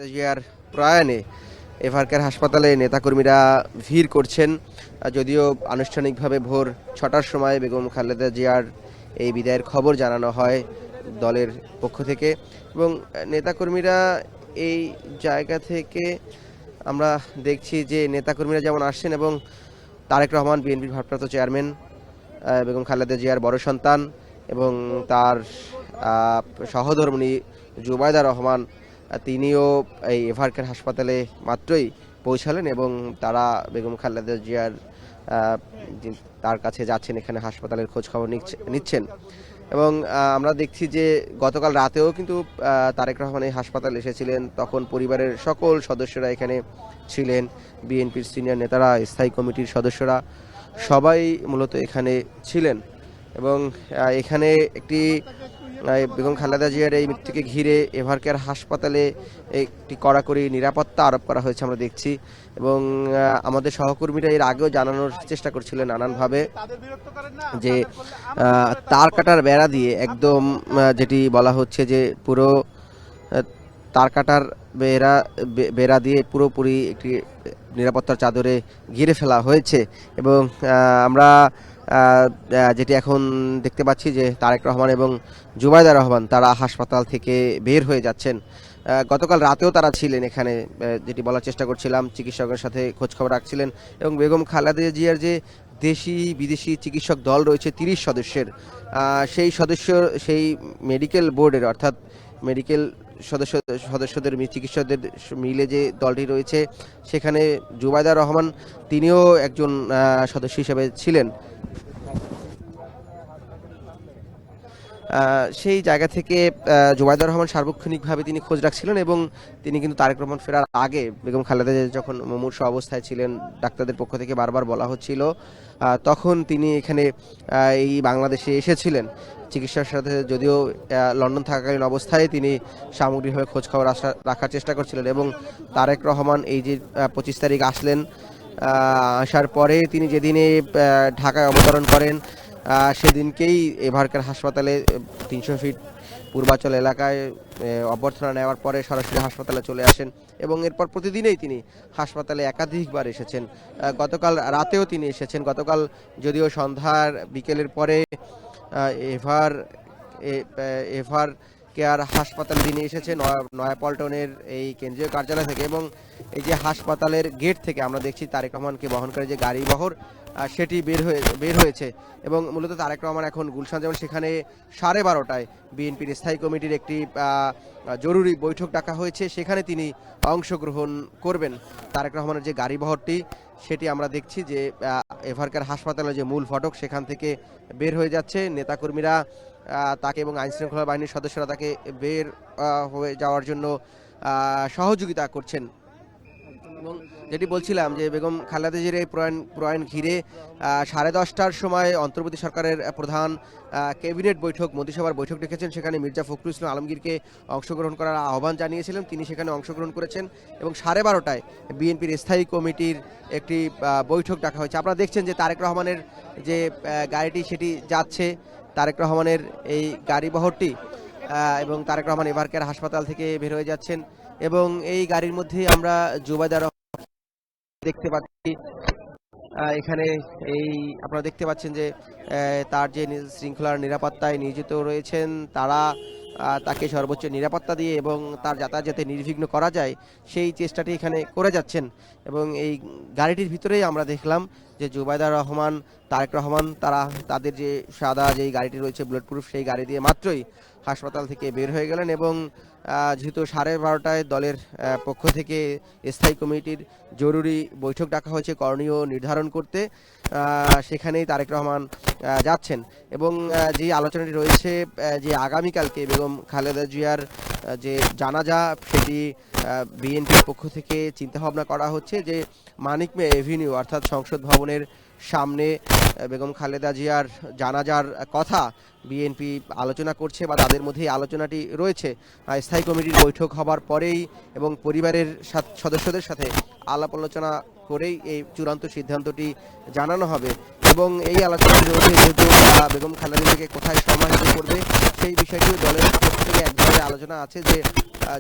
খালেদা জিয়ার প্রয়াণে এভারকেয়ার হাসপাতালে নেতাকর্মীরা ভিড় করছেন। যদিও আনুষ্ঠানিকভাবে ভোর ৬টার সময় বেগম খালেদা জিয়ার এই বিদায়ের খবর জানানো হয় দলের পক্ষ থেকে, এবং নেতাকর্মীরা এই জায়গা থেকে আমরা দেখছি যে নেতাকর্মীরা যেমন আসছেন, এবং তারেক রহমান বিএনপির ভারপ্রাপ্ত চেয়ারম্যান, বেগম খালেদা জিয়ার বড় সন্তান এবং তার সহধর্মিণী জুবাইদা রহমান, তিনিও এই এভারকেয়ার হাসপাতালে মাত্রই পৌঁছালেন এবং তারা বেগম খালেদা জিয়ার তার কাছে যাচ্ছেন, এখানে হাসপাতালের খোঁজ খবর নিচ্ছেন। এবং আমরা দেখছি যে গতকাল রাতেও কিন্তু তারেক রহমান এই হাসপাতালে এসেছিলেন, তখন পরিবারের সকল সদস্যরা এখানে ছিলেন, বিএনপির সিনিয়র নেতারা, স্থায়ী কমিটির সদস্যরা সবাই মূলত এখানে ছিলেন। এবং এখানে একটি বেগম খালেদা জিয়ার এই মৃত্যুকে ঘিরে এভারকেয়ার হাসপাতালে একটি কড়াকড়ি নিরাপত্তা আরোপ করা হয়েছে আমরা দেখছি। এবং আমাদের সহকর্মীরা এর আগেও জানানোর চেষ্টা করছিলেন নানানভাবে যে তার কাটার বেড়া দিয়ে একদম যেটি বলা হচ্ছে যে পুরো তার কাটার বেড়া দিয়ে পুরোপুরি একটি নিরাপত্তার চাদরে ঘিরে ফেলা হয়েছে। এবং আমরা যেটি এখন দেখতে পাচ্ছি যে তারেক রহমান এবং জুবাইদা রহমান তারা হাসপাতাল থেকে বের হয়ে যাচ্ছেন। গতকাল রাতেও তারা ছিলেন এখানে, যেটি বলার চেষ্টা করছিলাম, চিকিৎসকের সাথে খোঁজখবর রাখছিলেন। এবং বেগম খালেদা জিয়ার যে দেশি বিদেশি চিকিৎসক দল রয়েছে 30 সদস্যের, সেই মেডিকেল বোর্ডের, অর্থাৎ মেডিকেল সদস্যদের চিকিৎসকদের মিলে যে দলটি রয়েছে, সেখানে জুবাইদা রহমান তিনিও একজন সদস্য হিসেবে ছিলেন। সেই জায়গা থেকে জুবাইদা রহমান সার্বক্ষণিকভাবে তিনি খোঁজ রাখছিলেন, এবং তিনি কিন্তু তারেক রহমান ফেরার আগে বেগম খালেদা জিয়া যখন মুমূর্ষ অবস্থায় ছিলেন, ডাক্তারদের পক্ষ থেকে বারবার বলা হচ্ছিল, তখন তিনি এখানে এই বাংলাদেশে এসেছিলেন চিকিৎসার সাথে। যদিও লন্ডন থাকাকালীন অবস্থায় তিনি সামগ্রিকভাবে খোঁজখবর রাখার চেষ্টা করছিলেন। এবং তারেক রহমান এই যে 25 তারিখ আসলেন, আসার পরে তিনি যেদিনে ঢাকায় অবতরণ করেন, সেদিনকেই এভারকেয়ার হাসপাতালে 300 ফিট পূর্বাচল এলাকায় অভ্যর্থনা নেওয়ার পরে সরাসরি হাসপাতালে চলে আসেন, এবং এরপর প্রতিদিনেই তিনি হাসপাতালে একাধিকবার এসেছেন। গতকাল রাতেও তিনি এসেছেন। গতকাল যদিও সন্ধ্যার বিকেলের পরে এভার কেয়ার হাসপাতালে তিনি এসেছেন নয়াপল্টনের এই কেন্দ্রীয় কার্যালয় থেকে। এবং এই যে হাসপাতালের গেট থেকে আমরা দেখছি তারেক রহমানকে বহন করে যে গাড়ি বহর, সেটি বের হয়েছে। এবং মূলত তারেক রহমান এখন গুলশান যাবেন, সেখানে 12:30টায় বিএনপির স্থায়ী কমিটির একটি জরুরি বৈঠক ডাকা হয়েছে, সেখানে তিনি অংশগ্রহণ করবেন। তারেক রহমানের যে গাড়ি বহরটি, সেটি আমরা দেখছি যে এভারকেয়ার হাসপাতালের যে মূল ফটক, সেখান থেকে বের হয়ে যাচ্ছে। নেতাকর্মীরা তাকে এবং আইনশৃঙ্খলা বাহিনীর সদস্যরা তাকে বের হয়ে যাওয়ার জন্য সহযোগিতা করছেন। এবং যেটি বলছিলাম যে বেগম খালেদা জিয়ার এই প্রয়াণ ঘিরে 10:30টার সময় অন্তর্বর্তী সরকারের প্রধান ক্যাবিনেট বৈঠক, মন্ত্রিসভার বৈঠক ডেকেছেন। সেখানে মির্জা ফখরুল ইসলাম আলমগীরকে অংশগ্রহণ করার আহ্বান জানিয়েছিলেন, তিনি সেখানে অংশগ্রহণ করেছেন। এবং 12:30টায় বিএনপির স্থায়ী কমিটির একটি বৈঠক ডাকা হয়েছে। আপনারা দেখছেন যে তারেক রহমানের যে গাড়িটি, সেটি যাচ্ছে, তারেক রহমানের এই গাড়ি বহরটি, এবং তারেক রহমান এভারকেয়ার হাসপাতাল থেকে বের হয়ে যাচ্ছেন। এবং এই গাড়ির মধ্যে আমরা জুবাইদা দেখতে পাচ্ছি। এখানে এই আপনারা দেখতে পাচ্ছেন যে তার যে শৃঙ্খলার নিরাপত্তায় নিয়োজিত রয়েছেন, তারা তাকে সর্বোচ্চ নিরাপত্তা দিয়ে এবং তার যাতায়াত যাতে নির্বিঘ্ন করা যায়, সেই চেষ্টাটি এখানে করে যাচ্ছেন। এবং এই গাড়িটির ভিতরেই আমরা দেখলাম যে জুবাইদা রহমান, তারেক রহমান, তাদের যে সাদা যেই গাড়িটি রয়েছে বুলেট প্রুফ, সেই গাড়ি দিয়ে মাত্রই হাসপাতাল থেকে বের হয়ে গেলেন। এবং যেহেতু 12:30টায় দলের পক্ষ থেকে স্থায়ী কমিটির জরুরি বৈঠক ডাকা হয়েছে করণীয় নির্ধারণ করতে, সেখানেই তারেক রহমান যাচ্ছেন। এবং যে আলোচনাটি রয়েছে যে আগামীকালকে বেগম খালেদা জিয়ার যে জানাজা, সেটি বিএনপির পক্ষ থেকে চিন্তাভাবনা করা হচ্ছে যে মানিক মে এভিনিউ অর্থাৎ সংসদ ভবনের সামনে বেগম খালেদা জিয়ার জানাজার কথা বিএনপি আলোচনা করছে, বা তাদের মধ্যেই আলোচনাটি রয়েছে। স্থায়ী কমিটির বৈঠক হবার পরেই এবং পরিবারের সদস্যদের সাথে আলাপ আলোচনা করেই এই চূড়ান্ত সিদ্ধান্তটি জানানো হবে। এবং এই আলোচনার মধ্যে যেহেতু বেগম খালেদা জিয়াকে কোথায় সমাহিত করবে, সেই বিষয়টিও দলের পক্ষ থেকে এক ধরনের আলোচনা আছে যে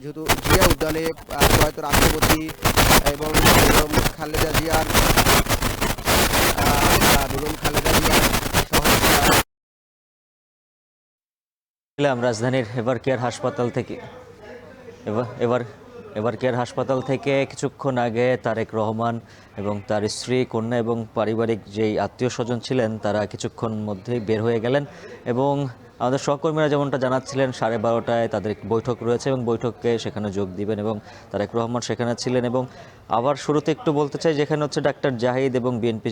যেহেতু জিয়া উদ্যানে প্রয়াত রাষ্ট্রপতি এবং বেগম খালেদা জিয়ার রাজধানীর এভার কেয়ার হাসপাতাল থেকে এবার এভার কেয়ার হাসপাতাল থেকে কিছুক্ষণ আগে তারেক রহমান এবং তার স্ত্রী, কন্যা এবং পারিবারিক যেই আত্মীয় স্বজন ছিলেন তারা কিছুক্ষণ মধ্যেই বের হয়ে গেলেন। এবং আমাদের সহকর্মীরা যেমনটা জানাচ্ছিলেন 12:30টায় তাদের বৈঠক রয়েছে এবং বৈঠকে সেখানে যোগ দিবেন এবং তারেক রহমান সেখানে ছিলেন। এবং আবার শুরুতে একটু বলতে চাই, যেখানে হচ্ছে ডাক্তার জাহিদ এবং বিএনপি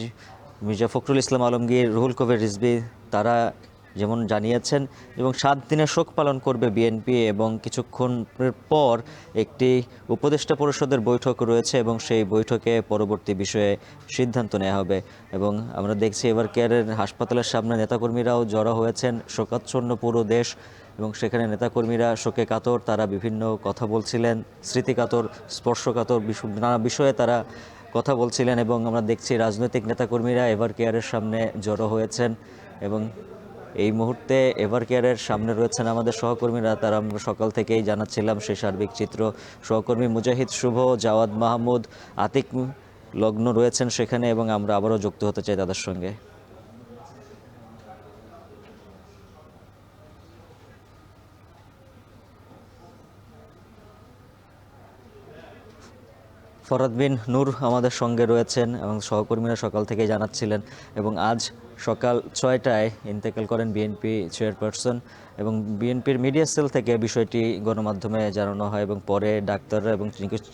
মির্জা ফখরুল ইসলাম আলমগীর, রুহুল কবির রিজভী তারা যেমন জানিয়েছেন এবং 7 দিনের শোক পালন করবে বিএনপি এবং কিছুক্ষণের পর একটি উপদেষ্টা পরিষদের বৈঠক রয়েছে এবং সেই বৈঠকে পরবর্তী বিষয়ে সিদ্ধান্ত নেওয়া হবে। এবং আমরা দেখছি এভার কেয়ারের হাসপাতালের সামনে নেতাকর্মীরাও জড়ো হয়েছেন, শোকাচ্ছন্ন পুরো দেশ এবং সেখানে নেতাকর্মীরা শোকে কাতর, তারা বিভিন্ন কথা বলছিলেন, স্মৃতিকাতর, স্পর্শকাতর নানা বিষয়ে তারা কথা বলছিলেন। এবং আমরা দেখছি রাজনৈতিক নেতাকর্মীরা এভার কেয়ারের সামনে জড়ো হয়েছেন এবং এই মুহূর্তে এভার কেয়ারের সামনে রয়েছেন আমাদের সহকর্মীরা, তারা আমরা সকাল থেকেই জানাচ্ছিলাম সেই সার্বিক চিত্র। সহকর্মী মুজাহিদ শুভ, জাওয়াদ মাহমুদ, আতিক লগ্ন রয়েছেন সেখানে এবং আমরা আবারও যুক্ত হতে চাই তাদের সঙ্গে। ফরহাদ বিন নূর আমাদের সঙ্গে রয়েছেন এবং সহকর্মীরা সকাল থেকেই জানাচ্ছিলেন। এবং আজ সকাল 6টায় ইন্তেকাল করেন বিএনপি চেয়ারপারসন এবং বিএনপির মিডিয়া সেল থেকে বিষয়টি গণমাধ্যমে জানানো হয় এবং পরে ডাক্তাররা এবং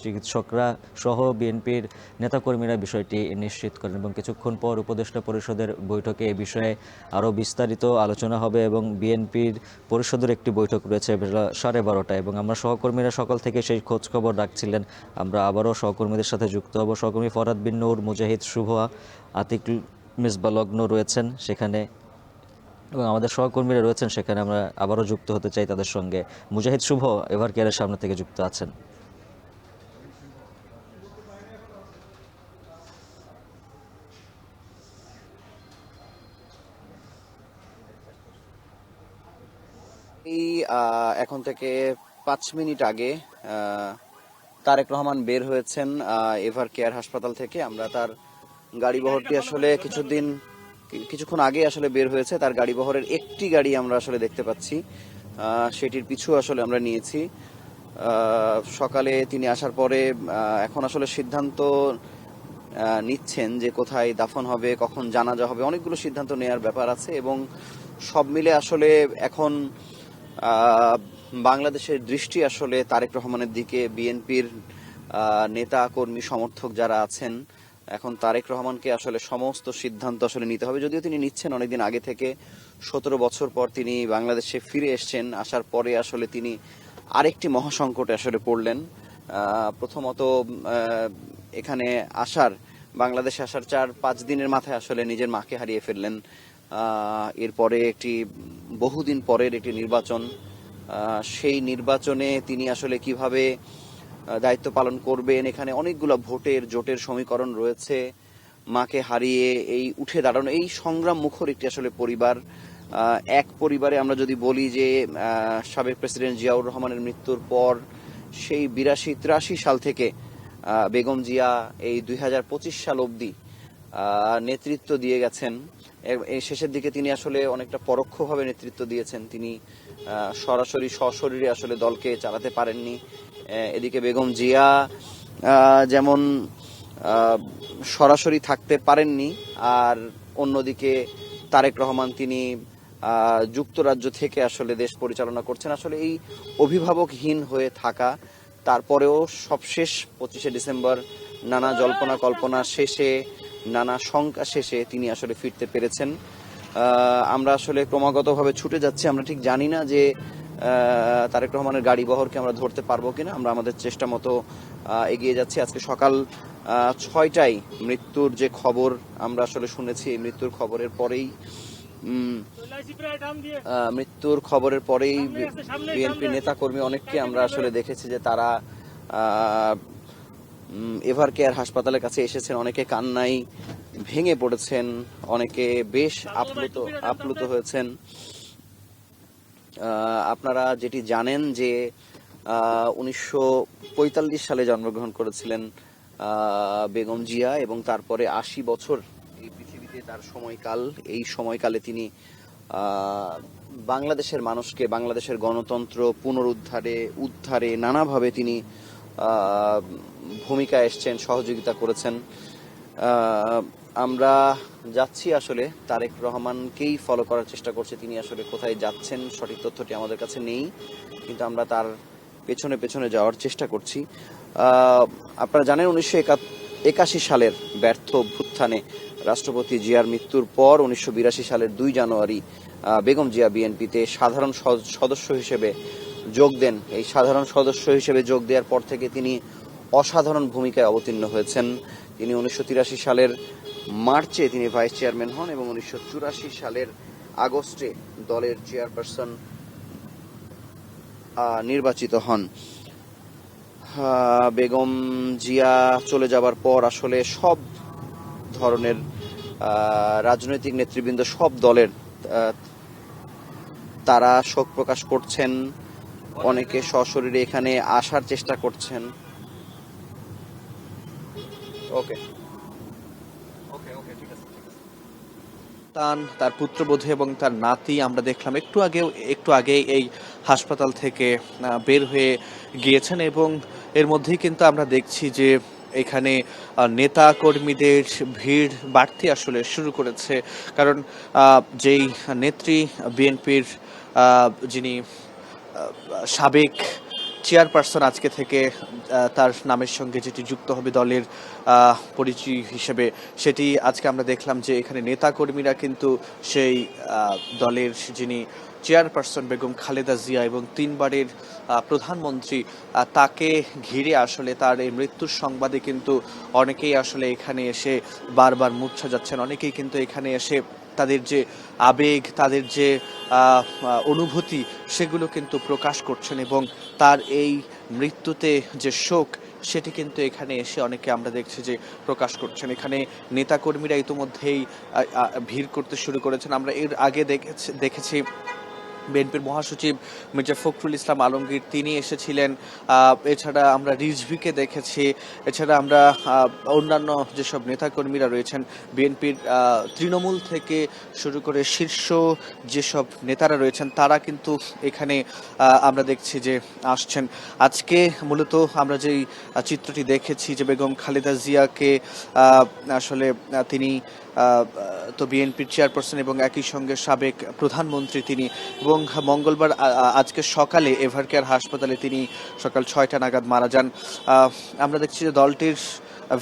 চিকিৎসকরা সহ বিএনপির নেতাকর্মীরা বিষয়টি নিশ্চিত করেন। এবং কিছুক্ষণ পর উপদেষ্টা পরিষদের বৈঠকে এই বিষয়ে আরও বিস্তারিত আলোচনা হবে এবং বিএনপির পরিষদের একটি বৈঠক রয়েছে বেলা 12:30টায় এবং আমরা সহকর্মীরা সকাল থেকে সেই খোঁজখবর রাখছিলেন। আমরা আবারও সহকর্মীদের সাথে যুক্ত হব। সহকর্মী ফরহাদ বিন নূর, মুজাহিদ শুভ, আতিক মিসবা লগ্ন রয়েছেন সেখানে এবং আমাদের সহকর্মীরা রয়েছেন সেখানে, আমরা আবারও যুক্ত হতে চাই তাদের সঙ্গে। মুজাহিদ শুভ এভার কেয়ারের সামনে থেকে যুক্ত আছেন। এই এখন থেকে 5 মিনিট আগে তারেক রহমান বের হয়েছেন এভার কেয়ার হাসপাতাল থেকে। আমরা তার গাড়ি বহরটি আসলে কিছুক্ষণ আগে আসলে বের হয়েছে, তার গাড়ি বহরের একটি গাড়ি আমরা আসলে দেখতে পাচ্ছি, সেটির পিছু আসলে আমরা নিয়েছি। সকালে তিনি আসার পরে এখন আসলে সিদ্ধান্ত নিচ্ছেন যে কোথায় দাফন হবে, কখন জানাজা হবে, অনেকগুলো সিদ্ধান্ত নেওয়ার ব্যাপার আছে এবং সব মিলে আসলে এখন বাংলাদেশের দৃষ্টি আসলে তারেক রহমানের দিকে। বিএনপির নেতা কর্মী সমর্থক যারা আছেন, এখন তারেক রহমানকে আসলে সমস্ত সিদ্ধান্ত আসলে নিতে হবে। যদিও তিনি নিচ্ছেন অনেকদিন আগে থেকে, 17 বছর পর তিনি বাংলাদেশে ফিরে এসছেন। আসার পরে আসলে তিনি আরেকটি মহাসংকটে আসলে পড়লেন। প্রথমত এখানে বাংলাদেশে আসার 4-5 দিনের মাথায় আসলে নিজের মাকে হারিয়ে ফেললেন। এরপরে একটি বহুদিন পরের একটি নির্বাচন, সেই নির্বাচনে তিনি আসলে কিভাবে দায়িত্ব পালন করবেন, এখানে অনেকগুলো জোটের সমীকরণ রয়েছে। মাকে হারিয়ে এই উঠে দাঁড়ানো, এই সংগ্রাম মুখর একটি আসলে পরিবার। এক পরিবারে আমরা যদি বলি যে সাবেক প্রেসিডেন্ট জিয়াউর রহমানের মৃত্যুর পর সেই 82-83 সাল থেকে বেগম জিয়া এই 2025 সাল অবধি নেতৃত্ব দিয়ে গেছেন। এই শেষের দিকে তিনি আসলে অনেকটা পরোক্ষভাবে নেতৃত্ব দিয়েছেন, তিনি সরাসরি সশরীরে আসলে দলকে চালাতে পারেননি। এদিকে বেগম জিয়া যেমন সরাসরি থাকতে পারেননি, আর অন্যদিকে তারেক রহমান তিনি যুক্তরাজ্য থেকে আসলে দেশ পরিচালনা করছেন। আসলে এই অভিভাবকহীন হয়ে থাকা, তারপরেও সবশেষ 25শে ডিসেম্বর নানা জল্পনা কল্পনা শেষে, নানা শঙ্কা শেষে তিনি আসলে ফিরতে পেরেছেন। আমরা আসলে ক্রমাগতভাবে ছুটে যাচ্ছি, আমরা ঠিক জানি না যে তারেক রহমানের গাড়ি বহরকে আমরা ধরতে পারবো কিনা। আমরা আমাদের চেষ্টা মতো এগিয়ে যাচ্ছি। আজকে সকাল 6টায় মৃত্যুর যে খবর আমরা আসলে শুনেছি, মৃত্যুর খবরের পরেই বিএনপি নেতাকর্মী অনেককে আমরা আসলে দেখেছি যে তারা এভার কেয়ার হাসপাতালের কাছে এসেছেন, অনেকে কান্নায় ভেঙে পড়েছেন, অনেকে বেশ আপ্লুত হয়েছেন। আপনারা যেটি জানেন যে 1945 সালে জন্মগ্রহণ করেছিলেন বেগম জিয়া, এবং তারপরে 80 বছর এই পৃথিবীতে তার সময়কাল। এই সময়কালে তিনি বাংলাদেশের মানুষকে, বাংলাদেশের গণতন্ত্র উদ্ধারে নানাভাবে তিনি ভূমিকা এসছেন, সহযোগিতা করেছেন। আমরা যাচ্ছি আসলে তারেক রহমানকেই ফলো করার চেষ্টা করছি। তিনি আসলে কোথায় যাচ্ছেন সঠিক তথ্যটি আমাদের কাছে নেই, কিন্তু আমরা তার পেছনে পেছনে যাওয়ার চেষ্টা করছি। আপনারা জানেন 1981 সালের ব্যর্থ অভ্যুত্থানে রাষ্ট্রপতি জিয়ার মৃত্যুর পর 1982 সালের 2 জানুয়ারি বেগম জিয়া বিএনপিতে সাধারণ সদস্য হিসেবে যোগ দেন। এই সাধারণ সদস্য হিসেবে যোগ দেওয়ার পর থেকে তিনি অসাধারণ ভূমিকায় অবতীর্ণ হয়েছেন। তিনি 1983 সালের মার্চে তিনি ভাইস চেয়ারম্যান হন এবং 1984 সালের আগস্টে দলের চেয়ারপারসন নির্বাচিত হন। বেগম জিয়া চলে যাবার পর আসলে সব ধরনের রাজনৈতিক নেতৃবৃন্দ, সব দলের তারা শোক প্রকাশ করছেন। অনেকে সশরীরে এখানে আসার চেষ্টা করছেন। ওকে, তার পুত্রবধূ এবং তার নাতি আমরা দেখলাম একটু আগে এই হাসপাতাল থেকে বের হয়ে গিয়েছেন, এবং এর মধ্যেই কিন্তু আমরা দেখছি যে এখানে নেতা কর্মীদের ভিড় বাড়তে আসলে শুরু করেছে। কারণ যেই নেত্রী বিএনপির যিনি সাবেক চেয়ারপারসন আজকে থেকে তার নামের সঙ্গে যেটি যুক্ত হবে দলের পরিচয় হিসেবে, সেটি আজকে আমরা দেখলাম যে এখানে নেতাকর্মীরা কিন্তু সেই দলের যিনি চেয়ারপারসন বেগম খালেদা জিয়া এবং 3 বারের প্রধানমন্ত্রী, তাকে ঘিরে আসলে তার এই মৃত্যুর সংবাদে কিন্তু অনেকেই আসলে এখানে এসে বারবার মূর্ছা যাচ্ছেন। অনেকেই কিন্তু এখানে এসে তাদের যে আবেগ, তাদের যে অনুভূতি, সেগুলো কিন্তু প্রকাশ করছেন, এবং তার এই মৃত্যুতে যে শোক, সেটি কিন্তু এখানে এসে অনেকে আমরা দেখছি যে প্রকাশ করছেন। এখানে নেতাকর্মীরা ইতিমধ্যেই ভিড় করতে শুরু করেছেন। আমরা এর আগে দেখেছি বিএনপির মহাসচিব মির্জা ফখরুল ইসলাম আলমগীর, তিনি এসেছিলেন। এছাড়া আমরা রিজভিকে দেখেছি। এছাড়া আমরা অন্যান্য যেসব নেতাকর্মীরা রয়েছেন বিএনপির তৃণমূল থেকে শুরু করে শীর্ষ যেসব নেতারা রয়েছেন, তারা কিন্তু এখানে আমরা দেখছি যে আসছেন। আজকে মূলত আমরা যেই চিত্রটি দেখেছি যে বেগম খালেদা জিয়াকে আসলে তিনি তো বিএনপির চেয়ারপারসন এবং একই সঙ্গে সাবেক প্রধানমন্ত্রী তিনি, এবং মঙ্গলবার আজকে সকালে এভারকেয়ার হাসপাতালে তিনি সকাল 6টা নাগাদ মারা যান। আমরা দেখছি যে দলটির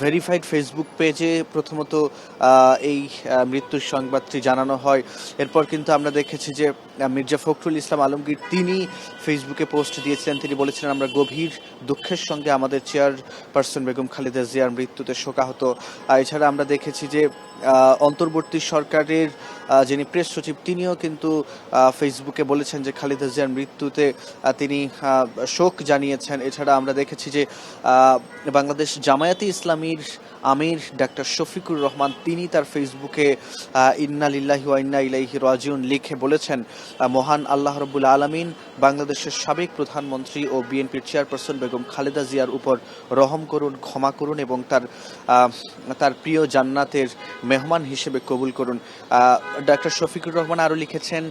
ভেরিফাইড ফেসবুক পেজে প্রথমত এই মৃত্যুর সংবাদটি জানানো হয়। এরপর কিন্তু আমরা দেখেছি যে মির্জা ফখরুল ইসলাম আলমগীর, তিনি ফেসবুকে পোস্ট দিয়েছিলেন। তিনি বলেছিলেন, আমরা গভীর দুঃখের সঙ্গে আমাদের চেয়ারপারসন বেগম খালেদা জিয়ার মৃত্যুতে শোকাহত। এছাড়া আমরা দেখেছি যে অন্তর্বর্তী সরকারের যিনি প্রেস সচিব, তিনিও কিন্তু ফেসবুকে বলেছেন যে খালেদা জিয়ার মৃত্যুতে তিনি শোক জানিয়েছেন। এছাড়া আমরা দেখেছি যে বাংলাদেশ জামায়াতে ইসলামীর আমির ডাক্তার শফিকুর রহমান, তিনি তার ফেসবুকে ইন্না লিল্লাহি ওয়া ইন্না ইলাইহি রাজিউন লিখে বলেছেন, মহান আল্লাহ রাব্বুল আলামিন বাংলাদেশের সাবেক প্রধানমন্ত্রী ও বিএনপির চেয়ারপারসন বেগম খালেদা জিয়ার উপর রহম করুন, ক্ষমা করুন এবং তার প্রিয় জান্নাতের মেহমান হিসেবে কবুল করুন। ডাক্তার শফিকুর রহমান আরও লিখেছেন,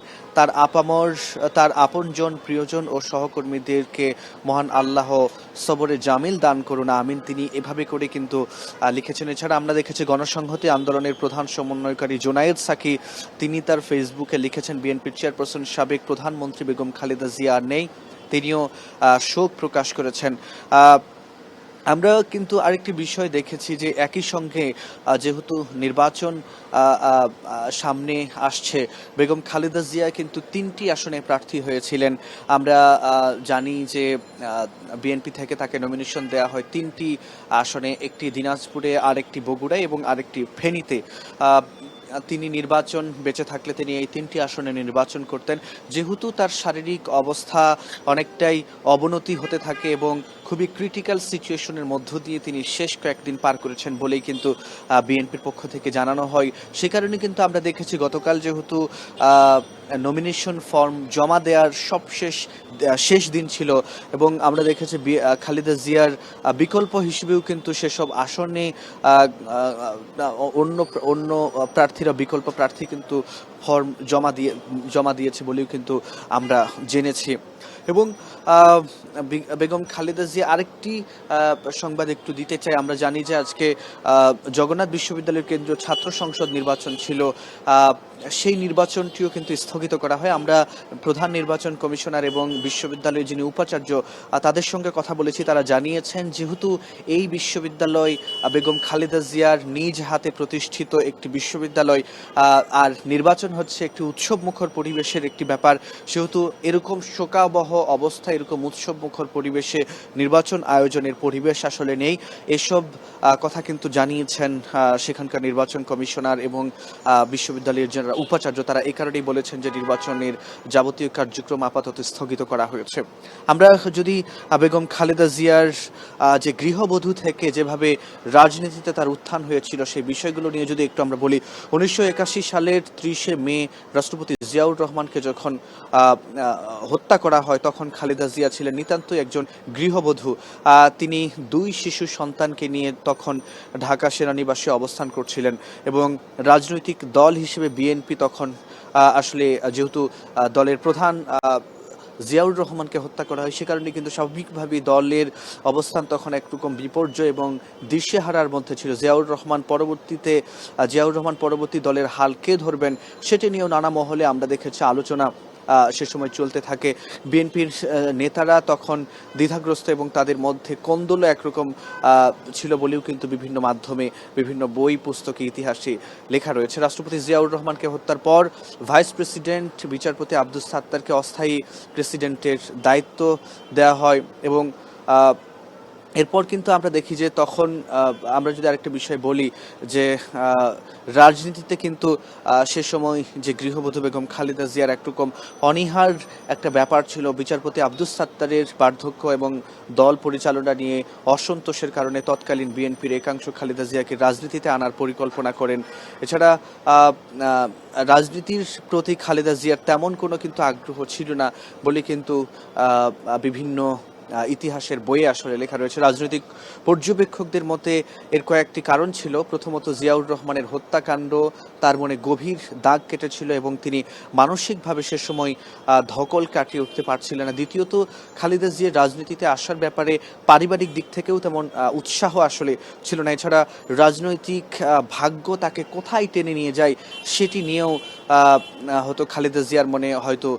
তার আপনজন, প্রিয়জন ও সহকর্মীদেরকে মহান আল্লাহ সবরে জামিল দান করুন, আমিন। তিনি এভাবে করে কিন্তু লিখেছেন। এছাড়া আমরা দেখেছি গণসংহতি আন্দোলনের প্রধান সমন্বয়কারী জোনায়েদ সাকি, তিনি তার ফেসবুকে লিখেছেন, বিএনপির চেয়ারপারসন সাবেক প্রধানমন্ত্রী বেগম খালেদা জিয়া আর নেই, তিনিও শোক প্রকাশ করেছেন। আমরা কিন্তু আরেকটি বিষয় দেখেছি যে একই সঙ্গে যেহেতু নির্বাচন সামনে আসছে, বেগম খালেদা জিয়া কিন্তু 3টি আসনে প্রার্থী হয়েছিলেন। আমরা জানি যে বিএনপি থেকে তাকে নমিনেশন দেওয়া হয় 3টি আসনে, একটি দিনাজপুরে, আরেকটি বগুড়ায় এবং আরেকটি ফেনীতে। তিনি নির্বাচন বেঁচে থাকলে তিনি এই 3টি আসনে নির্বাচন করতেন। যেহেতু তার শারীরিক অবস্থা অনেকটাই অবনতি হতে থাকে এবং খুবই ক্রিটিক্যাল সিচুয়েশনের মধ্য দিয়ে তিনি শেষ কয়েকদিন পার করেছেন বলেই কিন্তু বিএনপির পক্ষ থেকে জানানো হয়। সে কারণে কিন্তু আমরা দেখেছি গতকাল যেহেতু নমিনেশন ফর্ম জমা দেওয়ার শেষ দিন ছিল এবং আমরা দেখেছি খালেদা জিয়ার বিকল্প হিসেবেও কিন্তু সেসব আসনে অন্য অন্য প্রার্থীরা বিকল্প প্রার্থী কিন্তু ফর্ম জমা দিয়েছে বলেও কিন্তু আমরা জেনেছি। এবং বেগম খালেদা জিয়া আরেকটি সংবাদ একটু দিতে চাই। আমরা জানি যে আজকে জগন্নাথ বিশ্ববিদ্যালয়ের কেন্দ্রীয় ছাত্র সংসদ নির্বাচন ছিল, সেই নির্বাচনটিও কিন্তু স্থগিত করা হয়। আমরা প্রধান নির্বাচন কমিশনার এবং বিশ্ববিদ্যালয়ের যিনি উপাচার্য তাদের সঙ্গে কথা বলেছি। তারা জানিয়েছেন যেহেতু এই বিশ্ববিদ্যালয় বেগম খালেদা জিয়ার নিজ হাতে প্রতিষ্ঠিত একটি বিশ্ববিদ্যালয় আর নির্বাচন হচ্ছে একটি উৎসবমুখর পরিবেশের একটি ব্যাপার, সেহেতু এরকম শোকাবহ অবস্থা, এরকম উৎসবমুখর পরিবেশে নির্বাচন আয়োজনের পরিবেশ আসলে নেই। এসব কথা কিন্তু জানিয়েছেন সেখানকার নির্বাচন কমিশনার এবং বিশ্ববিদ্যালয়ের যারা উপাচার্য, তারা এই কারণেই বলেছেন যে নির্বাচনের যাবতীয় কার্যক্রম আপাতত স্থগিত করা হয়েছে। আমরা যদি বেগম খালেদা জিয়ার যে গৃহবধূ থেকে যেভাবে রাজনীতিতে তার উত্থান হয়েছিল সেই বিষয়গুলো নিয়ে যদি একটু আমরা বলি, 1981 সালের 30শে মে রাষ্ট্রপতি জিয়াউর রহমানকে যখন হত্যা করা হয় তখন খালেদা জিয়া ছিলেন নিতান্তই একজন গৃহবধূ। তিনি 2 শিশু সন্তানকে নিয়ে তখন ঢাকা সেনানিবাসে অবস্থান করছিলেন এবং রাজনৈতিক দল হিসেবে বিএনপি তখন আসলে যেহেতু দলের প্রধান জিয়াউর রহমানকে হত্যা করা হয় সে কারণে কিন্তু স্বাভাবিকভাবেই দলের অবস্থান তখন একরকম বিপর্যয় এবং দিশেহারার মধ্যে ছিল। জিয়াউর রহমান পরবর্তী দলের হাল কে ধরবেন সেটি নিয়েও নানা মহলে আমরা দেখেছি আলোচনা সে সময় চলতে থাকে। বিএনপির নেতারা তখন দ্বিধাগ্রস্ত এবং তাদের মধ্যে কোন্দল একরকম ছিল বলেও কিন্তু বিভিন্ন মাধ্যমে বিভিন্ন বই পুস্তকে ইতিহাসে লেখা রয়েছে। রাষ্ট্রপতি জিয়াউর রহমানকে হত্যার পর ভাইস প্রেসিডেন্ট বিচারপতি আব্দুস সাত্তারকে অস্থায়ী প্রেসিডেন্টের দায়িত্ব দেওয়া হয় এবং এরপর কিন্তু আমরা দেখি যে তখন আমরা যদি আরেকটা বিষয় বলি যে রাজনীতিতে কিন্তু সে সময় যে গৃহবধূ বেগম খালেদা জিয়ার একরকম অনীহার একটা ব্যাপার ছিল। বিচারপতি আব্দুস সাত্তারের বার্ধক্য এবং দল পরিচালনা নিয়ে অসন্তোষের কারণে তৎকালীন বিএনপির একাংশ খালেদা জিয়াকে রাজনীতিতে আনার পরিকল্পনা করেন। এছাড়া রাজনীতির প্রতি খালেদা জিয়ার তেমন কোনো কিন্তু আগ্রহ ছিল না বলে কিন্তু বিভিন্ন ইতিহাসের বইয়ে আসলে লেখা রয়েছে। রাজনৈতিক পর্যবেক্ষকদের মতে এর কয়েকটি কারণ ছিল। প্রথমত জিয়াউর রহমানের হত্যাকাণ্ড তার মনে গভীর দাগ কেটেছিল এবং তিনি মানসিকভাবে সে সময় ধকল কাটিয়ে উঠতে পারছিলেন না। দ্বিতীয়ত খালেদা জিয়ার রাজনীতিতে আসার ব্যাপারে পারিবারিক দিক থেকেও তেমন উৎসাহ আসলে ছিল না। এছাড়া রাজনৈতিক ভাগ্য তাকে কোথায় টেনে নিয়ে যায় সেটি নিয়েও হয়তো খালেদা জিয়ার মনে হয়তো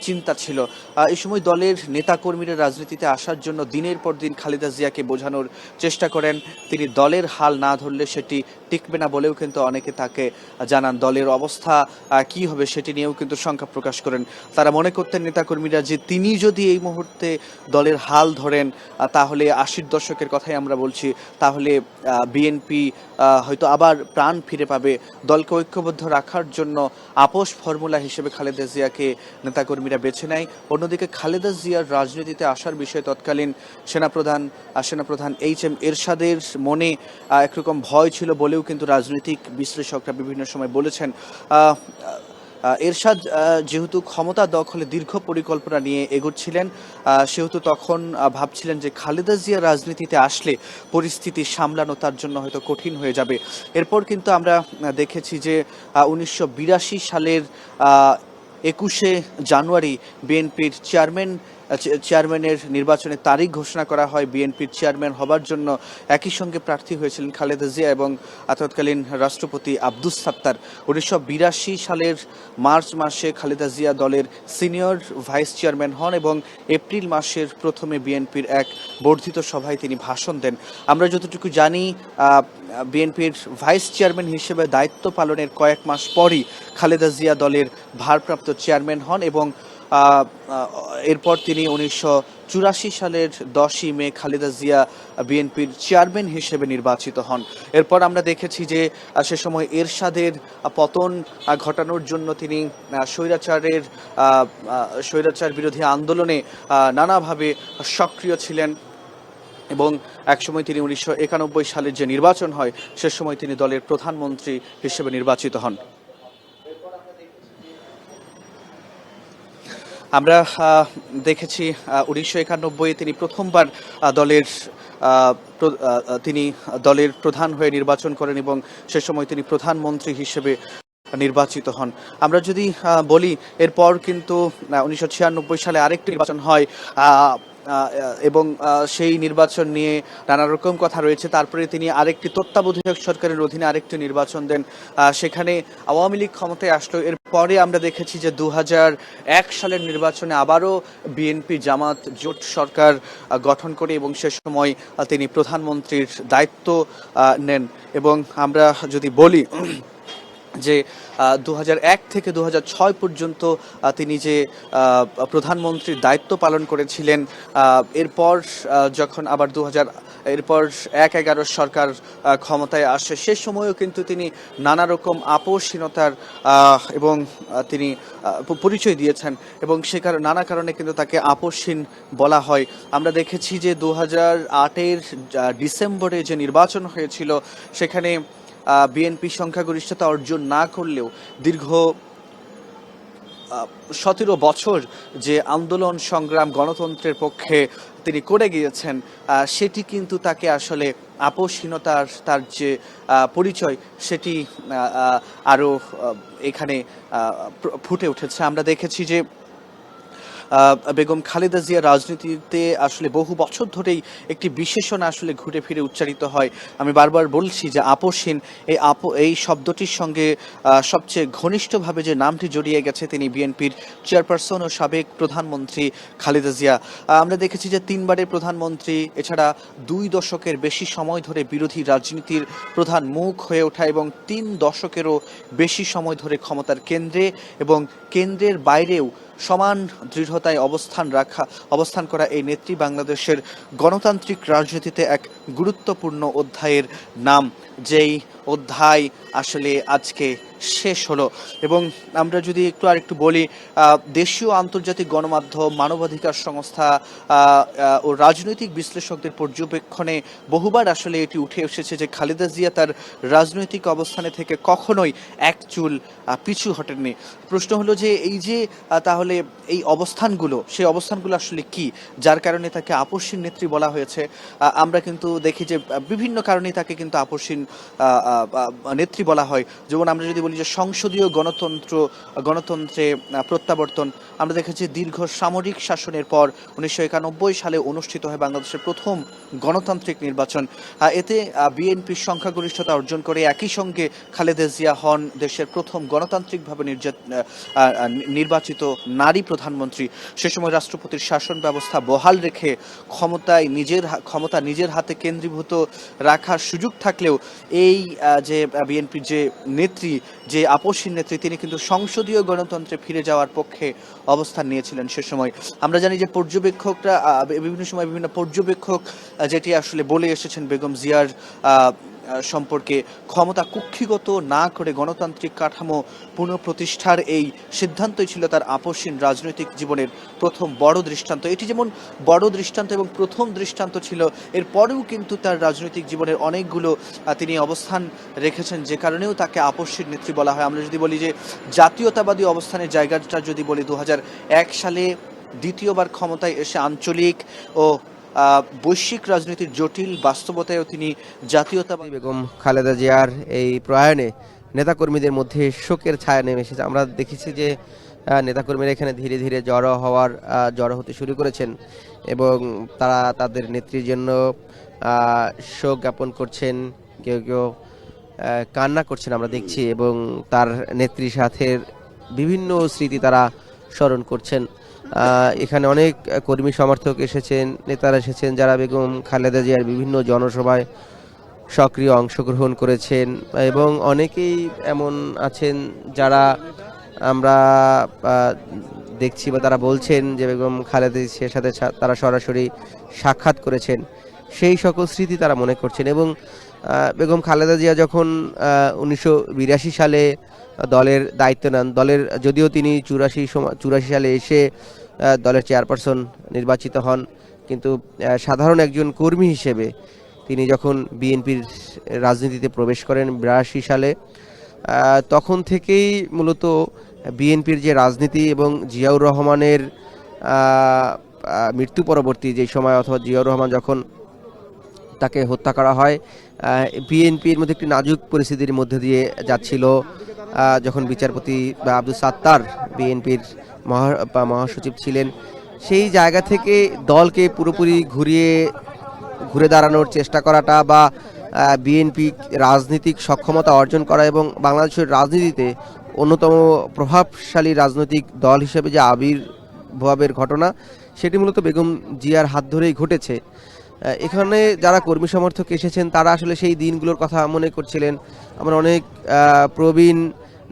চিন্তা ছিল। এই সময় দলের নেতাকর্মীরা রাজনীতিতে আসার জন্য দিনের পর দিন খালেদা জিয়াকে বোঝানোর চেষ্টা করেন তিনি দলের হাল না ধরলে সেটি টিকবে না বলেও কিন্তু অনেকে তাকে জানান। দলের অবস্থা কি হবে সেটি নিয়েও কিন্তু শঙ্কা প্রকাশ করেন। তারা মনে করতেন নেতাকর্মীরা যে তিনি যদি এই মুহূর্তে দলের হাল ধরেন তাহলে 80-র দশকের কথাই আমরা বলছি, তাহলে বিএনপি হয়তো আবার প্রাণ ফিরে পাবে। দলকে ঐক্যবদ্ধ রাখার জন্য আপোষ ফর্মুলা হিসেবে খালেদা জিয়াকে নেতাকর্মীরা বেছে নেয়। অন্যদিকে খালেদা জিয়ার রাজনীতিতে আসার বিষয়ে তৎকালীন সেনাপ্রধান এইচ.এম. এরশাদের মনে একরকম ভয় ছিল বলেও কিন্তু রাজনৈতিক বিশ্লেষকরা বিভিন্ন সময় বলেছেন। এরশাদ যেহেতু ক্ষমতা দখলে দীর্ঘ পরিকল্পনা নিয়ে এগোচ্ছিলেন সেহেতু তখন ভাবছিলেন যে খালেদা জিয়া রাজনীতিতে আসলে পরিস্থিতি সামলানো তার জন্য হয়তো কঠিন হয়ে যাবে। এরপর কিন্তু আমরা দেখেছি যে 1982 সালের 21শে জানুয়ারি বিএনপির চেয়ারম্যানের নির্বাচনের তারিখ ঘোষণা করা হয়। বিএনপির চেয়ারম্যান হবার জন্য একই সঙ্গে প্রার্থী হয়েছিলেন খালেদা জিয়া এবং তৎকালীন রাষ্ট্রপতি আব্দুস সাত্তার। 1982 সালের মার্চ মাসে খালেদা জিয়া দলের সিনিয়র ভাইস চেয়ারম্যান হন এবং এপ্রিল মাসের প্রথমে বিএনপির এক বর্ধিত সভায় তিনি ভাষণ দেন। আমরা যতটুকু জানি বিএনপির ভাইস চেয়ারম্যান হিসেবে দায়িত্ব পালনের কয়েক মাস পরই খালেদা জিয়া দলের ভারপ্রাপ্ত চেয়ারম্যান হন এবং এরপর তিনি 1984 সালের 10ই মে খালেদা জিয়া বিএনপির চেয়ারম্যান হিসেবে নির্বাচিত হন। এরপর আমরা দেখেছি যে সে সময় এরশাদের পতন ঘটানোর জন্য তিনি স্বৈরাচার বিরোধী আন্দোলনে নানাভাবে সক্রিয় ছিলেন। এবং একসময় তিনি 1991 সালের যে নির্বাচন হয় সে সময় তিনি দলের প্রধানমন্ত্রী হিসেবে নির্বাচিত হন। আমরা দেখেছি 1991 তিনি প্রথমবার তিনি দলের প্রধান হয়ে নির্বাচন করেন এবং সে সময় তিনি প্রধানমন্ত্রী হিসেবে নির্বাচিত হন। আমরা যদি বলি এরপর কিন্তু 1996 সালে আরেকটি নির্বাচন হয় এবং সেই নির্বাচন নিয়ে নানা রকম কথা রয়েছে। তারপরে তিনি আরেকটি তত্ত্বাবধায়ক সরকারের অধীনে আরেকটি নির্বাচন দেন, সেখানে আওয়ামী লীগ ক্ষমতায় আসলো। এরপরে আমরা দেখেছি যে 2001 সালের নির্বাচনে আবারও বিএনপি জামাত জোট সরকার গঠন করে এবং সে সময় তিনি প্রধানমন্ত্রীর দায়িত্ব নেন। এবং আমরা যদি বলি যে 2001 থেকে 2006 পর্যন্ত তিনি যে প্রধানমন্ত্রীর দায়িত্ব পালন করেছিলেন, এরপর যখন আবার 2011 সরকার ক্ষমতায় আসে সে সময়ও কিন্তু তিনি নানা রকম আপোষহীনতার এবং তিনি পরিচয় দিয়েছেন এবং সে নানা কারণে কিন্তু তাকে আপোষহীন বলা হয়। আমরা দেখেছি যে 2008-এর ডিসেম্বরে যে নির্বাচন হয়েছিল সেখানে বিএনপি সংখ্যাগরিষ্ঠতা অর্জন না করলেও দীর্ঘ 17 বছর যে আন্দোলন সংগ্রাম গণতন্ত্রের পক্ষে তিনি করে গিয়েছেন সেটি কিন্তু তাকে আসলে আপোষহীনতার তার যে পরিচয় সেটি আরও এখানে ফুটে উঠেছে। আমরা দেখেছি যে বেগম খালেদা জিয়া রাজনীতিতে আসলে বহু বছর ধরেই একটি বিশেষণ আসলে ঘুরে ফিরে উচ্চারিত হয়। আমি বারবার বলছি যে আপোষহীন এই শব্দটির সঙ্গে সবচেয়ে ঘনিষ্ঠভাবে যে নামটি জড়িয়ে গেছে তিনি বিএনপির চেয়ারপারসন ও সাবেক প্রধানমন্ত্রী খালেদা জিয়া। আমরা দেখেছি যে 3বারের প্রধানমন্ত্রী, এছাড়া 2 দশকের বেশি সময় ধরে বিরোধী রাজনীতির প্রধান মুখ হয়ে ওঠা এবং 3 দশকেরও বেশি সময় ধরে ক্ষমতার কেন্দ্রে এবং কেন্দ্রের বাইরেও সমান দৃঢ়তায় অবস্থান করা এই নেত্রী বাংলাদেশের গণতান্ত্রিক রাজনীতিতে এক গুরুত্বপূর্ণ অধ্যায়ের নাম, যেই অধ্যায় আসলে আজকে শেষ হলো। এবং আমরা যদি আরেকটু বলি, দেশীয় আন্তর্জাতিক গণমাধ্যম, মানবাধিকার সংস্থা ও রাজনৈতিক বিশ্লেষকদের পর্যবেক্ষণে বহুবার আসলে এটি উঠে এসেছে যে খালেদা জিয়া তার রাজনৈতিক অবস্থানে থেকে কখনোই এক চুল পিছু হটেননি। প্রশ্ন হলো যে তাহলে এই সেই অবস্থানগুলো আসলে কি, যার কারণে তাকে আপোষহীন নেত্রী বলা হয়েছে? আমরা কিন্তু দেখি যে বিভিন্ন কারণেই তাকে কিন্তু আপোষহীন নেত্রী বলা হয়। যেমন আমরা যদি বলি যে সংসদীয় গণতন্ত্রে প্রত্যাবর্তন, আমরা দেখেছি দীর্ঘ সামরিক শাসনের পর 1991 সালে অনুষ্ঠিত হয় বাংলাদেশের প্রথম গণতান্ত্রিক নির্বাচন। এতে বিএনপির সংখ্যাগরিষ্ঠতা অর্জন করে একই সঙ্গে খালেদা জিয়া হন দেশের প্রথম গণতান্ত্রিকভাবে নির্বাচিত নারী প্রধানমন্ত্রী। সে সময় রাষ্ট্রপতির শাসন ব্যবস্থা বহাল রেখে ক্ষমতা নিজের হাতে কেন্দ্রীভূত রাখার সুযোগ থাকলেও এই যে বিএনপির যে নেত্রী, যে আপোষহীন নেত্রী, তিনি কিন্তু সংসদীয় গণতন্ত্রে ফিরে যাওয়ার পক্ষে অবস্থান নিয়েছিলেন সে সময়। আমরা জানি যে পর্যবেক্ষকরা বিভিন্ন সময় বিভিন্ন পর্যবেক্ষক যেটি আসলে বলে এসেছেন বেগম জিয়ার সম্পর্কে, ক্ষমতা কুক্ষিগত না করে গণতান্ত্রিক কাঠামো পুনঃপ্রতিষ্ঠার এই সিদ্ধান্তই ছিল তার আপোষহীন রাজনৈতিক জীবনের প্রথম বড় দৃষ্টান্ত। এটি যেমন বড় দৃষ্টান্ত এবং প্রথম দৃষ্টান্ত ছিল, এরপরেও কিন্তু তার রাজনৈতিক জীবনের অনেকগুলো তিনি অবস্থান রেখেছেন যে কারণেও তাকে আপোষহীন নেত্রী বলা হয়। আমরা যদি বলি যে জাতীয়তাবাদী অবস্থানের জায়গাটা যদি বলি, 2001 সালে দ্বিতীয়বার ক্ষমতায় এসে আঞ্চলিক ও বৈশ্বিক রাজনীতির জটিল বাস্তবতায়ও তিনি জাতীয়তাবাদী। বেগম খালেদা জিয়ার এই প্রয়াণে নেতাকর্মীদের মধ্যে শোকের ছায়া নেমে এসেছে। আমরা দেখেছি যে নেতাকর্মীরা এখানে ধীরে ধীরে জড়ো হতে শুরু করেছেন এবং তারা তাদের নেত্রীর জন্য শোক জ্ঞাপন করছেন, কেউ কেউ কান্না করছেন আমরা দেখছি, এবং তার নেত্রীর সাথে বিভিন্ন স্মৃতি তারা স্মরণ করছেন। এখানে অনেক কর্মী সমর্থক এসেছেন, নেতারা এসেছেন যারা বেগম খালেদা জিয়ার বিভিন্ন জনসভায় সক্রিয় অংশগ্রহণ করেছেন, এবং অনেকেই এমন আছেন যারা আমরা দেখছি বা তারা বলছেন যে বেগম খালেদা জিয়ার সাথে তারা সরাসরি সাক্ষাৎ করেছেন, সেই সকল স্মৃতি তারা মনে করছেন। এবং বেগম খালেদা জিয়া যখন 1982 সালে দলের দায়িত্ব নেন, যদিও তিনি 84 সালে এসে দলের চেয়ারপারসন নির্বাচিত হন, কিন্তু সাধারণ একজন কর্মী হিসেবে তিনি যখন বিএনপির রাজনীতিতে প্রবেশ করেন 82 সালে, তখন থেকেই মূলত বিএনপির যে রাজনীতি এবং জিয়াউর রহমানের মৃত্যু পরবর্তী যে সময় অথবা জিয়াউর রহমান যখন তাকে হত্যা করা হয়, বিএনপির মধ্যে একটি নাজুক পরিস্থিতির মধ্যে দিয়ে যাচ্ছিল। যখন বিচারপতি আব্দুল সাত্তার বিএনপির মহাসচিব ছিলেন, সেই জায়গা থেকে দলকে পুরোপুরি ঘুরে দাঁড়ানোর চেষ্টা করাটা বা বিএনপি রাজনৈতিক সক্ষমতা অর্জন করা এবং বাংলাদেশের রাজনীতিতে অন্যতম প্রভাবশালী রাজনৈতিক দল হিসেবে যে আবির্ভাবের ঘটনা, সেটি মূলত বেগম জিয়ার হাত ধরেই ঘটেছে। এখানে যারা কর্মী সমর্থক এসেছেন তারা আসলে সেই দিনগুলোর কথা মনে করছিলেন। আমরা অনেক প্রবীণ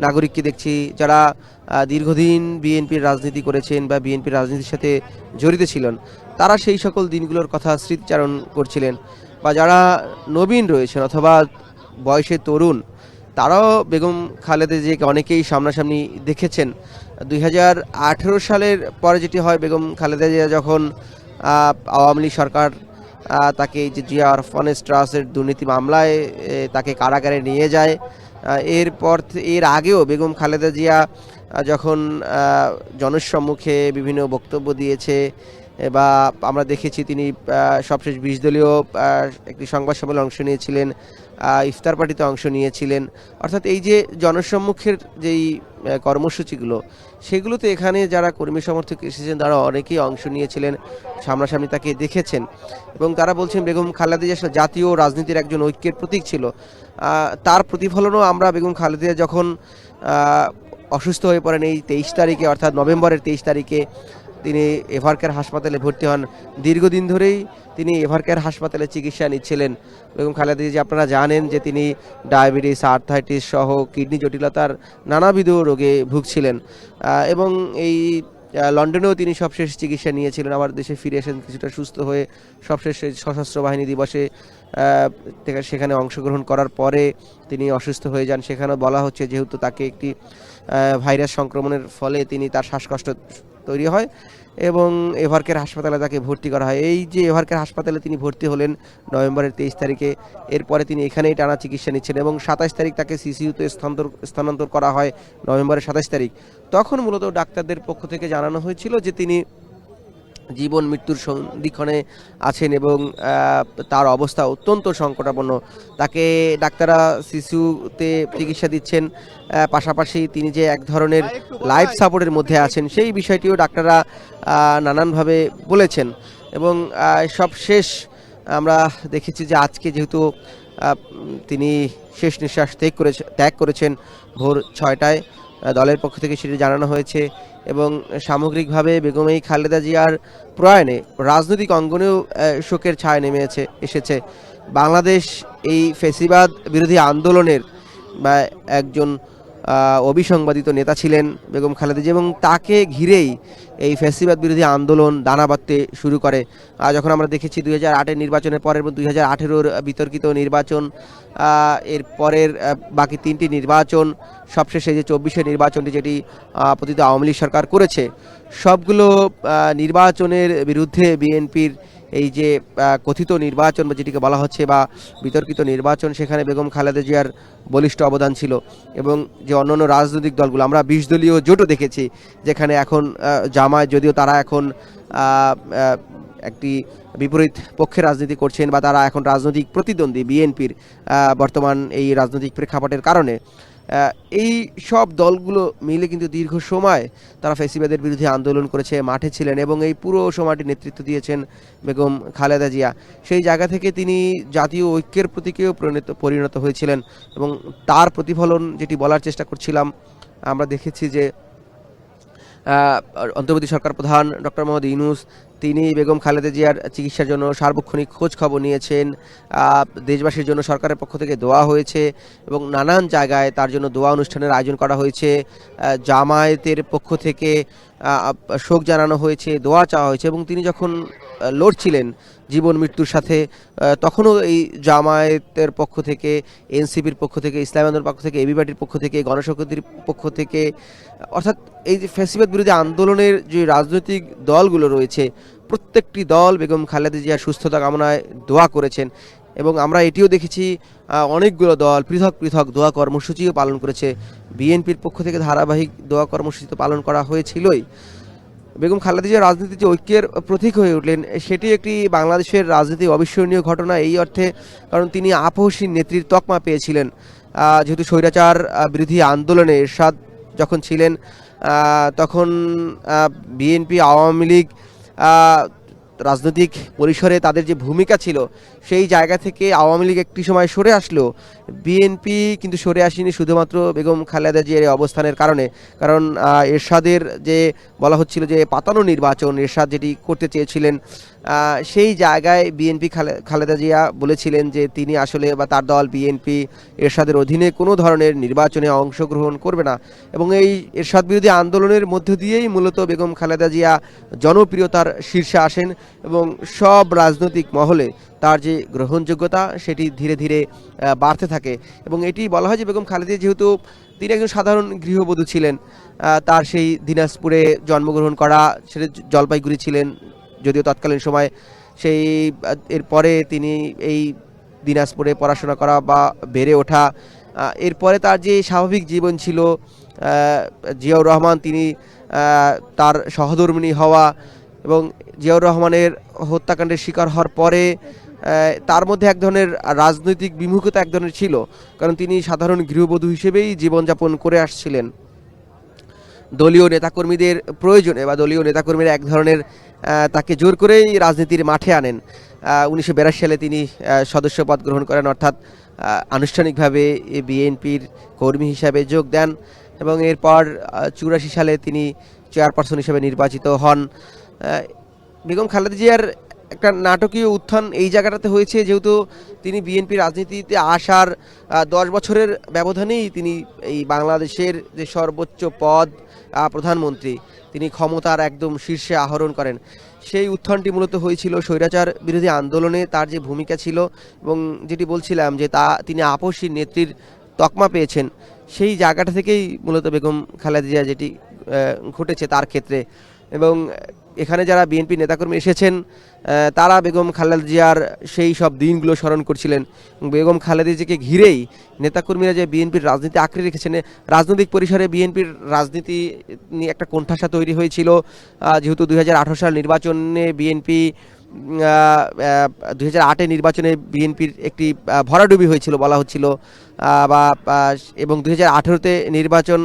নাগরিককে দেখছি যারা দীর্ঘদিন বিএনপির রাজনীতি করেছেন বা বিএনপির রাজনীতির সাথে জড়িত ছিলেন, তারা সেই সকল দিনগুলোর কথা স্মৃতিচারণ করছিলেন। বা যারা নবীন রয়েছেন অথবা বয়সে তরুণ, তারাও বেগম খালেদা জিয়াকে অনেকেই সামনাসামনি দেখেছেন। 2018 সালের পরে যেটি হয়, বেগম খালেদা জিয়া যখন আওয়ামী লীগ সরকার তাকে এই যে জিয়া অরফানেজ ট্রাস্টের দুর্নীতি মামলায় তাকে কারাগারে নিয়ে যায়, এর আগেও বেগম খালেদা জিয়া যখন জনসম্মুখে বিভিন্ন বক্তব্য দিয়েছে বা আমরা দেখেছি তিনি সবশেষ 20 দলীয় একটি সংবাদ সম্মেলনে অংশ নিয়েছিলেন, ইফতার পার্টিতে অংশ নিয়েছিলেন। অর্থাৎ এই যে জনসম্মুখের যেই কর্মসূচিগুলো, সেগুলোতে এখানে যারা কর্মী সমর্থক এসেছেন তারা অনেকেই অংশ নিয়েছিলেন, সামনাসামনি তাকে দেখেছেন এবং তারা বলছেন বেগম খালেদা জিয়া জাতীয় রাজনীতির একজন ঐক্যের প্রতীক ছিল। তার প্রতিফলনও আমরা বেগম খালেদা জিয়া যখন অসুস্থ হয়ে পড়েন এই 23 তারিখে, অর্থাৎ নভেম্বরের 23 তারিখে তিনি এভারকেয়ার হাসপাতালে ভর্তি হন। দীর্ঘদিন ধরেই তিনি এভারকেয়ার হাসপাতালে চিকিৎসা নিচ্ছিলেন। বেগম খালেদা জিয়া, আপনারা জানেন যে তিনি ডায়াবেটিস, আর্থাইটিস সহ কিডনি জটিলতার নানাবিধ রোগে ভুগছিলেন এবং এই লন্ডনেও তিনি সবশেষ চিকিৎসা নিয়েছিলেন। আবার দেশে ফিরে এসেছেন কিছুটা সুস্থ হয়ে। সবশেষ সশস্ত্র বাহিনী দিবসে সেখানে অংশগ্রহণ করার পরে তিনি অসুস্থ হয়ে যান। সেখানেও বলা হচ্ছে যেহেতু তাকে একটি ভাইরাস সংক্রমণের ফলে তার শ্বাসকষ্ট তৈরি হয় এবং এভারকেয়ার হাসপাতালে তাকে ভর্তি করা হয়। এই যে এভারকেয়ার হাসপাতালে তিনি ভর্তি হলেন নভেম্বরের 23 তারিখে, এরপরে তিনি এখানেই টানা চিকিৎসা নিচ্ছেন এবং 27 তারিখ তাকে সিসিইউতে স্থানান্তর করা হয় নভেম্বরের 27 তারিখ। তখন মূলত ডাক্তারদের পক্ষ থেকে জানানো হয়েছিল যে তিনি জীবন মৃত্যুর সন্ধিক্ষণে আছেন এবং তার অবস্থা অত্যন্ত সংকটাপন্ন। তাকে ডাক্তাররা সিসিইউতে চিকিৎসা দিচ্ছেন, পাশাপাশি তিনি যে এক ধরনের লাইফ সাপোর্টের মধ্যে আছেন সেই বিষয়টিও ডাক্তাররা নানানভাবে বলেছেন। এবং সবশেষ আমরা দেখেছি যে আজকে যেহেতু তিনি শেষ নিঃশ্বাস ত্যাগ করেছেন ভোর 6টায়, দলের পক্ষ থেকে সেটি জানানো হয়েছে এবং সামগ্রিকভাবে বেগম খালেদা জিয়ার প্রয়াণে রাজনৈতিক অঙ্গনেও শোকের ছায়া নেমে এসেছে। বাংলাদেশ এই ফ্যাসিবাদ বিরোধী আন্দোলনের বা একজন অবিসংবাদিত নেতা ছিলেন বেগম খালেদা জিয়া এবং তাকে ঘিরেই এই ফ্যাসিবাদ বিরোধী আন্দোলন দানা বাঁধতে শুরু করে। যখন আমরা দেখেছি 2008-এর নির্বাচনের পরের 2018-র বিতর্কিত নির্বাচন, এর পরের বাকি 3টি নির্বাচন, সবশেষে যে 24-এর নির্বাচনটি যেটি পতিত আওয়ামী লীগ সরকার করেছে, সবগুলো নির্বাচনের বিরুদ্ধে বিএনপির এই যে কথিত নির্বাচন বা যেটিকে বলা হচ্ছে বা বিতর্কিত নির্বাচন, সেখানে বেগম খালেদা জিয়ার বলিষ্ঠ অবদান ছিল। এবং যে অন্যান্য রাজনৈতিক দলগুলো, আমরা 20 দলীয় জোটও দেখেছি যেখানে এখন জামায়াত, যদিও তারা এখন একটি বিপরীত পক্ষে রাজনীতি করছেন বা তারা এখন রাজনৈতিক প্রতিদ্বন্দ্বী বিএনপির বর্তমান এই রাজনৈতিক প্রেক্ষাপটের কারণে, এই সব দলগুলো মিলে কিন্তু দীর্ঘ সময় তারা ফ্যাসিবাদের বিরুদ্ধে আন্দোলন করেছে, মাঠে ছিলেন এবং এই পুরো সময়টি নেতৃত্ব দিয়েছেন বেগম খালেদা জিয়া। সেই জায়গা থেকে তিনি জাতীয় ঐক্যের প্রতীকেও পরিণত হয়েছিলেন এবং তার প্রতিফলন যেটি বলার চেষ্টা করছিলাম, আমরা দেখেছি যে অন্তর্বর্তী সরকার প্রধান ডক্টর মোহাম্মদ ইউনূস তিনি বেগম খালেদা জিয়ার চিকিৎসার জন্য সার্বক্ষণিক খোঁজ খবর নিয়েছেন। দেশবাসীর জন্য সরকারের পক্ষ থেকে দোয়া হয়েছে এবং নানান জায়গায় তার জন্য দোয়া অনুষ্ঠানের আয়োজন করা হয়েছে। জামায়াতের পক্ষ থেকে শোক জানানো হয়েছে, দোয়া চাওয়া হয়েছে এবং তিনি যখন লড়ছিলেন জীবন মৃত্যুর সাথে, তখনও এই জামায়াতের পক্ষ থেকে, এনসিপির পক্ষ থেকে, ইসলামী আন্দোলনের পক্ষ থেকে, এবি পার্টির পক্ষ থেকে, গণশক্তির পক্ষ থেকে, অর্থাৎ এই যে ফ্যাসিবাদ বিরোধী আন্দোলনের যে রাজনৈতিক দলগুলো রয়েছে প্রত্যেকটি দল বেগম খালেদা জিয়ার সুস্থতা কামনায় দোয়া করেছেন এবং আমরা এটিও দেখেছি অনেকগুলো দল পৃথক পৃথক দোয়া কর্মসূচিও পালন করেছে। বিএনপির পক্ষ থেকে ধারাবাহিক দোয়া কর্মসূচি তো পালন করা হয়েছিলই। বেগম খালেদা জিয়া রাজনীতির যে ঐক্যের প্রতীক হয়ে উঠলেন সেটি একটি বাংলাদেশের রাজনীতি অবিস্মরণীয় ঘটনা এই অর্থে, কারণ তিনি আপসহীন নেত্রীর তকমা পেয়েছিলেন। যেহেতু স্বৈরাচার বিরোধী আন্দোলনে এরশাদ যখন ছিলেন তখন বিএনপি আওয়ামী লীগ রাজনৈতিক পরিসরে তাদের যে ভূমিকা ছিল সেই জায়গা থেকে আওয়ামী লীগ একটি সময় সরে আসলেও বিএনপি কিন্তু সরে আসেনি শুধুমাত্র বেগম খালেদা জিয়ার এই অবস্থানের কারণে। কারণ এরশাদের যে বলা হচ্ছিল যে পাতানো নির্বাচন এরশাদ যেটি করতে চেয়েছিলেন সেই জায়গায় বিএনপি খালেদা জিয়া বলেছিলেন যে তিনি আসলে বা তার দল বিএনপি এরশাদের অধীনে কোনো ধরনের নির্বাচনে অংশগ্রহণ করবে না এবং এই এরশাদ বিরোধী আন্দোলনের মধ্য দিয়েই মূলত বেগম খালেদা জিয়া জনপ্রিয়তার শীর্ষে আসেন এবং সব রাজনৈতিক মহলে তার যে গ্রহণযোগ্যতা সেটি ধীরে ধীরে বাড়তে থাকে। এবং এটি বলা হয় যে বেগম খালেদা যেহেতু তিনি একজন সাধারণ গৃহবধূ ছিলেন, তার সেই দিনাজপুরে জন্মগ্রহণ করা, সেটা জলপাইগুড়ি ছিলেন যদিও তৎকালীন সময়, সেই এরপরে তিনি এই দিনাজপুরে পড়াশোনা করা বা বেড়ে ওঠা, এরপরে তার যে স্বাভাবিক জীবন ছিল, জিয়াউর রহমান তিনি তার সহধর্মিণী হওয়া এবং জিয়াউর রহমানের হত্যাকাণ্ডের শিকার হওয়ার পরে তার মধ্যে এক ধরনের রাজনৈতিক বিমুখতা এক ধরনের ছিল, কারণ তিনি সাধারণ গৃহবধূ হিসেবেই জীবনযাপন করে আসছিলেন। দলীয় নেতাকর্মীদের প্রয়োজনে বা দলীয় নেতাকর্মীরা এক ধরনের তাকে জোর করেই রাজনীতির মাঠে আনেন। 1982 সালে তিনি সদস্যপদ গ্রহণ করেন, অর্থাৎ আনুষ্ঠানিকভাবে বিএনপির কর্মী হিসাবে যোগ দেন এবং এরপর 84 সালে তিনি চেয়ারপারসন হিসেবে নির্বাচিত হন। বেগম খালেদা জিয়ার একটা নাটকীয় উত্থান এই জায়গাটাতে হয়েছে যেহেতু তিনি বিএনপি রাজনীতিতে আসার 10 বছরের ব্যবধানেই তিনি এই বাংলাদেশের যে সর্বোচ্চ পদ প্রধানমন্ত্রী তিনি ক্ষমতার একদম শীর্ষে আহরণ করেন। সেই উত্থানটি মূলত হয়েছিল স্বৈরাচার বিরোধী আন্দোলনে তার যে ভূমিকা ছিল এবং যেটি বলছিলাম যে তিনি আপসী নেত্রীর তকমা পেয়েছেন, সেই জায়গাটা থেকেই মূলত বেগম খালেদা জিয়া যেটি ঘটেছে তার ক্ষেত্রে। এবং এখানে যারা বিএনপি নেতাকর্মী এসেছেন তারা বেগম খালেদা জিয়ার সেই সব দিনগুলো স্মরণ করছিলেন। বেগম খালেদা জিয়াকে ঘিরেই নেতাকর্মীরা যে বিএনপির রাজনীতি আঁকড়ে রেখেছেন, রাজনৈতিক পরিসরে বিএনপির রাজনীতি নিয়ে একটা কোণঠাসা তৈরি হয়েছিল। যেহেতু 2018 সাল নির্বাচনে বিএনপি 2008 নির্বাচনে বিএনপির একটি ভরাডুবি হয়েছিল বলা হচ্ছিল এবং 2018-তে নির্বাচন,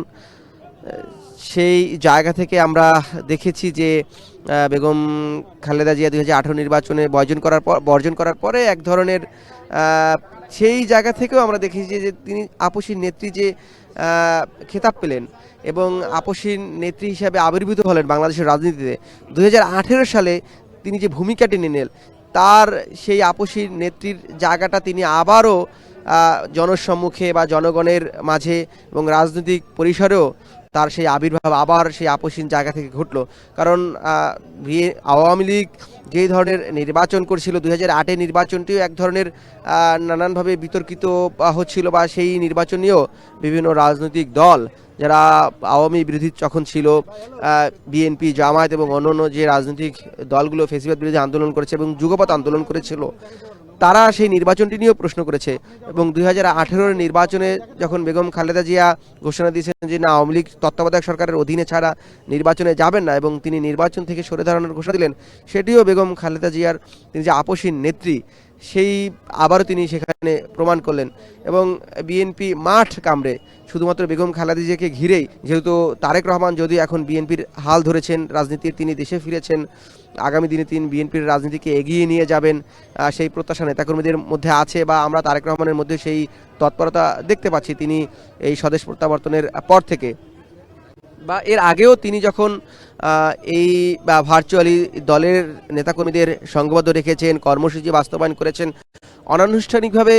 সেই জায়গা থেকে আমরা দেখেছি যে বেগম খালেদা জিয়া 2018 নির্বাচনে বর্জন করার পরে এক ধরনের সেই জায়গা থেকেও আমরা দেখেছি যে তিনি আপসী নেত্রী যে খেতাব পেলেন এবং আপসী নেত্রী হিসাবে আবির্ভূত হলেন বাংলাদেশের রাজনীতিতে। 2018 সালে তিনি যে ভূমিকাটি নিলেন তার সেই আপসী নেত্রীর জায়গাটা তিনি আবারও জনসম্মুখে বা জনগণের মাঝে এবং রাজনৈতিক পরিসরেও তার সেই আবির্ভাব আবার সেই আপসীন জায়গা থেকে ঘটলো। কারণ আওয়ামী লীগ যেই ধরনের নির্বাচন করছিল 2008 নির্বাচনটিও এক ধরনের নানানভাবে বিতর্কিত হচ্ছিল বা সেই নির্বাচন নিয়েও বিভিন্ন রাজনৈতিক দল যারা আওয়ামী বিরোধী যখন ছিল বিএনপি জামায়াত এবং অন্যান্য যে রাজনৈতিক দলগুলো ফ্যাসিবাদ বিরোধী আন্দোলন করেছে এবং যুগপৎ আন্দোলন করেছিল তারা সেই নির্বাচনটি নিয়েও প্রশ্ন করেছে। এবং 2018 নির্বাচনে যখন বেগম খালেদা জিয়া ঘোষণা দিয়েছেন যে না আওয়ামী লীগ তত্ত্বাবধায়ক সরকারের অধীনে ছাড়া নির্বাচনে যাবেন না এবং তিনি নির্বাচন থেকে সরে দাঁড়ানোর ঘোষণা দিলেন, সেটিও বেগম খালেদা জিয়ার তিনি যে আপসীন নেত্রী সেই আবারও তিনি সেখানে প্রমাণ করলেন। এবং বিএনপি মাঠ কামড়ে শুধুমাত্র বেগম খালেদা জিয়াকে ঘিরেই, যেহেতু তারেক রহমান যদি এখন বিএনপির হাল ধরেছেন রাজনীতির, তিনি দেশে ফিরেছেন, আগামী দিনে তিনি বিএনপির রাজনীতিকে এগিয়ে নিয়ে যাবেন সেই প্রত্যাশা নেতাকর্মীদের মধ্যে আছে বা আমরা তারেক রহমানের মধ্যে সেই তৎপরতা দেখতে পাচ্ছি। তিনি এই স্বদেশ প্রত্যাবর্তনের পর থেকে বা এর আগেও তিনি যখন এই ভার্চুয়ালি দলের নেতাকর্মীদের সংঘবদ্ধ রেখেছেন, কর্মসূচি বাস্তবায়ন করেছেন, অনানুষ্ঠানিকভাবে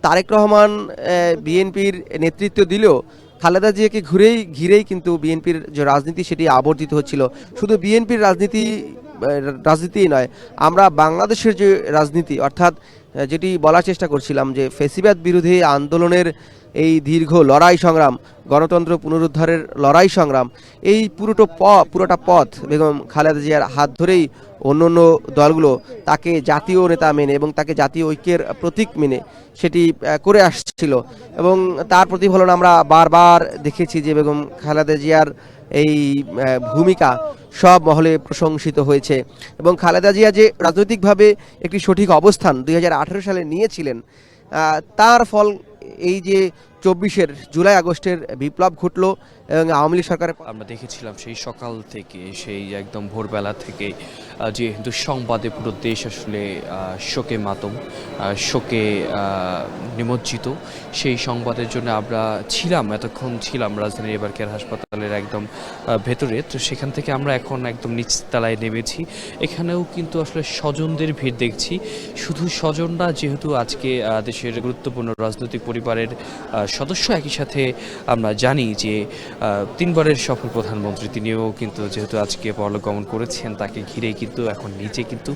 তারেক রহমান বিএনপির নেতৃত্ব দিলেও খালেদা জিয়াকে ঘিরেই কিন্তু বিএনপির যে রাজনীতি সেটি আবর্তিত হচ্ছিল। শুধু বিএনপির রাজনীতি রাজনীতিই নয়, আমরা বাংলাদেশের যে রাজনীতি অর্থাৎ যেটি বলার চেষ্টা করছিলাম যে ফ্যাসিবাদ বিরোধী আন্দোলনের এই দীর্ঘ লড়াই সংগ্রাম, গণতন্ত্র পুনরুদ্ধারের লড়াই সংগ্রাম, এই পুরোটা পথ বেগম খালেদা জিয়ার হাত ধরেই অন্য অন্য দলগুলো তাকে জাতীয় নেতা মেনে এবং তাকে জাতীয় ঐক্যের প্রতীক মেনে সেটি করে আসছিল এবং তার প্রতিফলন আমরা বারবার দেখেছি যে বেগম খালেদা জিয়ার এই ভূমিকা সব মহলে প্রশংসিত হয়েছে এবং খালেদা জিয়া যে রাজনৈতিকভাবে একটি সঠিক অবস্থান 2018 সালে নিয়েছিলেন, তার ফল এই যে 24 জুলাই আগস্টের বিপ্লব ঘটলো এবং আওয়ামী লীগ সরকারের আমরা দেখেছিলাম সেই সকাল থেকে, সেই একদম ভোরবেলা থেকে যে দুঃসংবাদে পুরো দেশ আসলে শোকে মাতম, শোকে নিমজ্জিত। সেই সংবাদের জন্য আমরা এতক্ষণ ছিলাম রাজধানীর এবার কেয়ার হাসপাতালের একদম ভেতরে। তো সেখান থেকে আমরা এখন একদম নিচতলায় নেমেছি। এখানেও কিন্তু আসলে স্বজনদের ভিড় দেখছি। শুধু স্বজনরা, যেহেতু আজকে দেশের গুরুত্বপূর্ণ রাজনৈতিক পরিবারের সদস্য, একই সাথে আমরা জানি যে 3 বারের সফল প্রধানমন্ত্রী তিনিও কিন্তু যেহেতু আজকে পরলোক গমন করেছেন, তাকে ঘিরেই কিন্তু এখন নিচে কিন্তু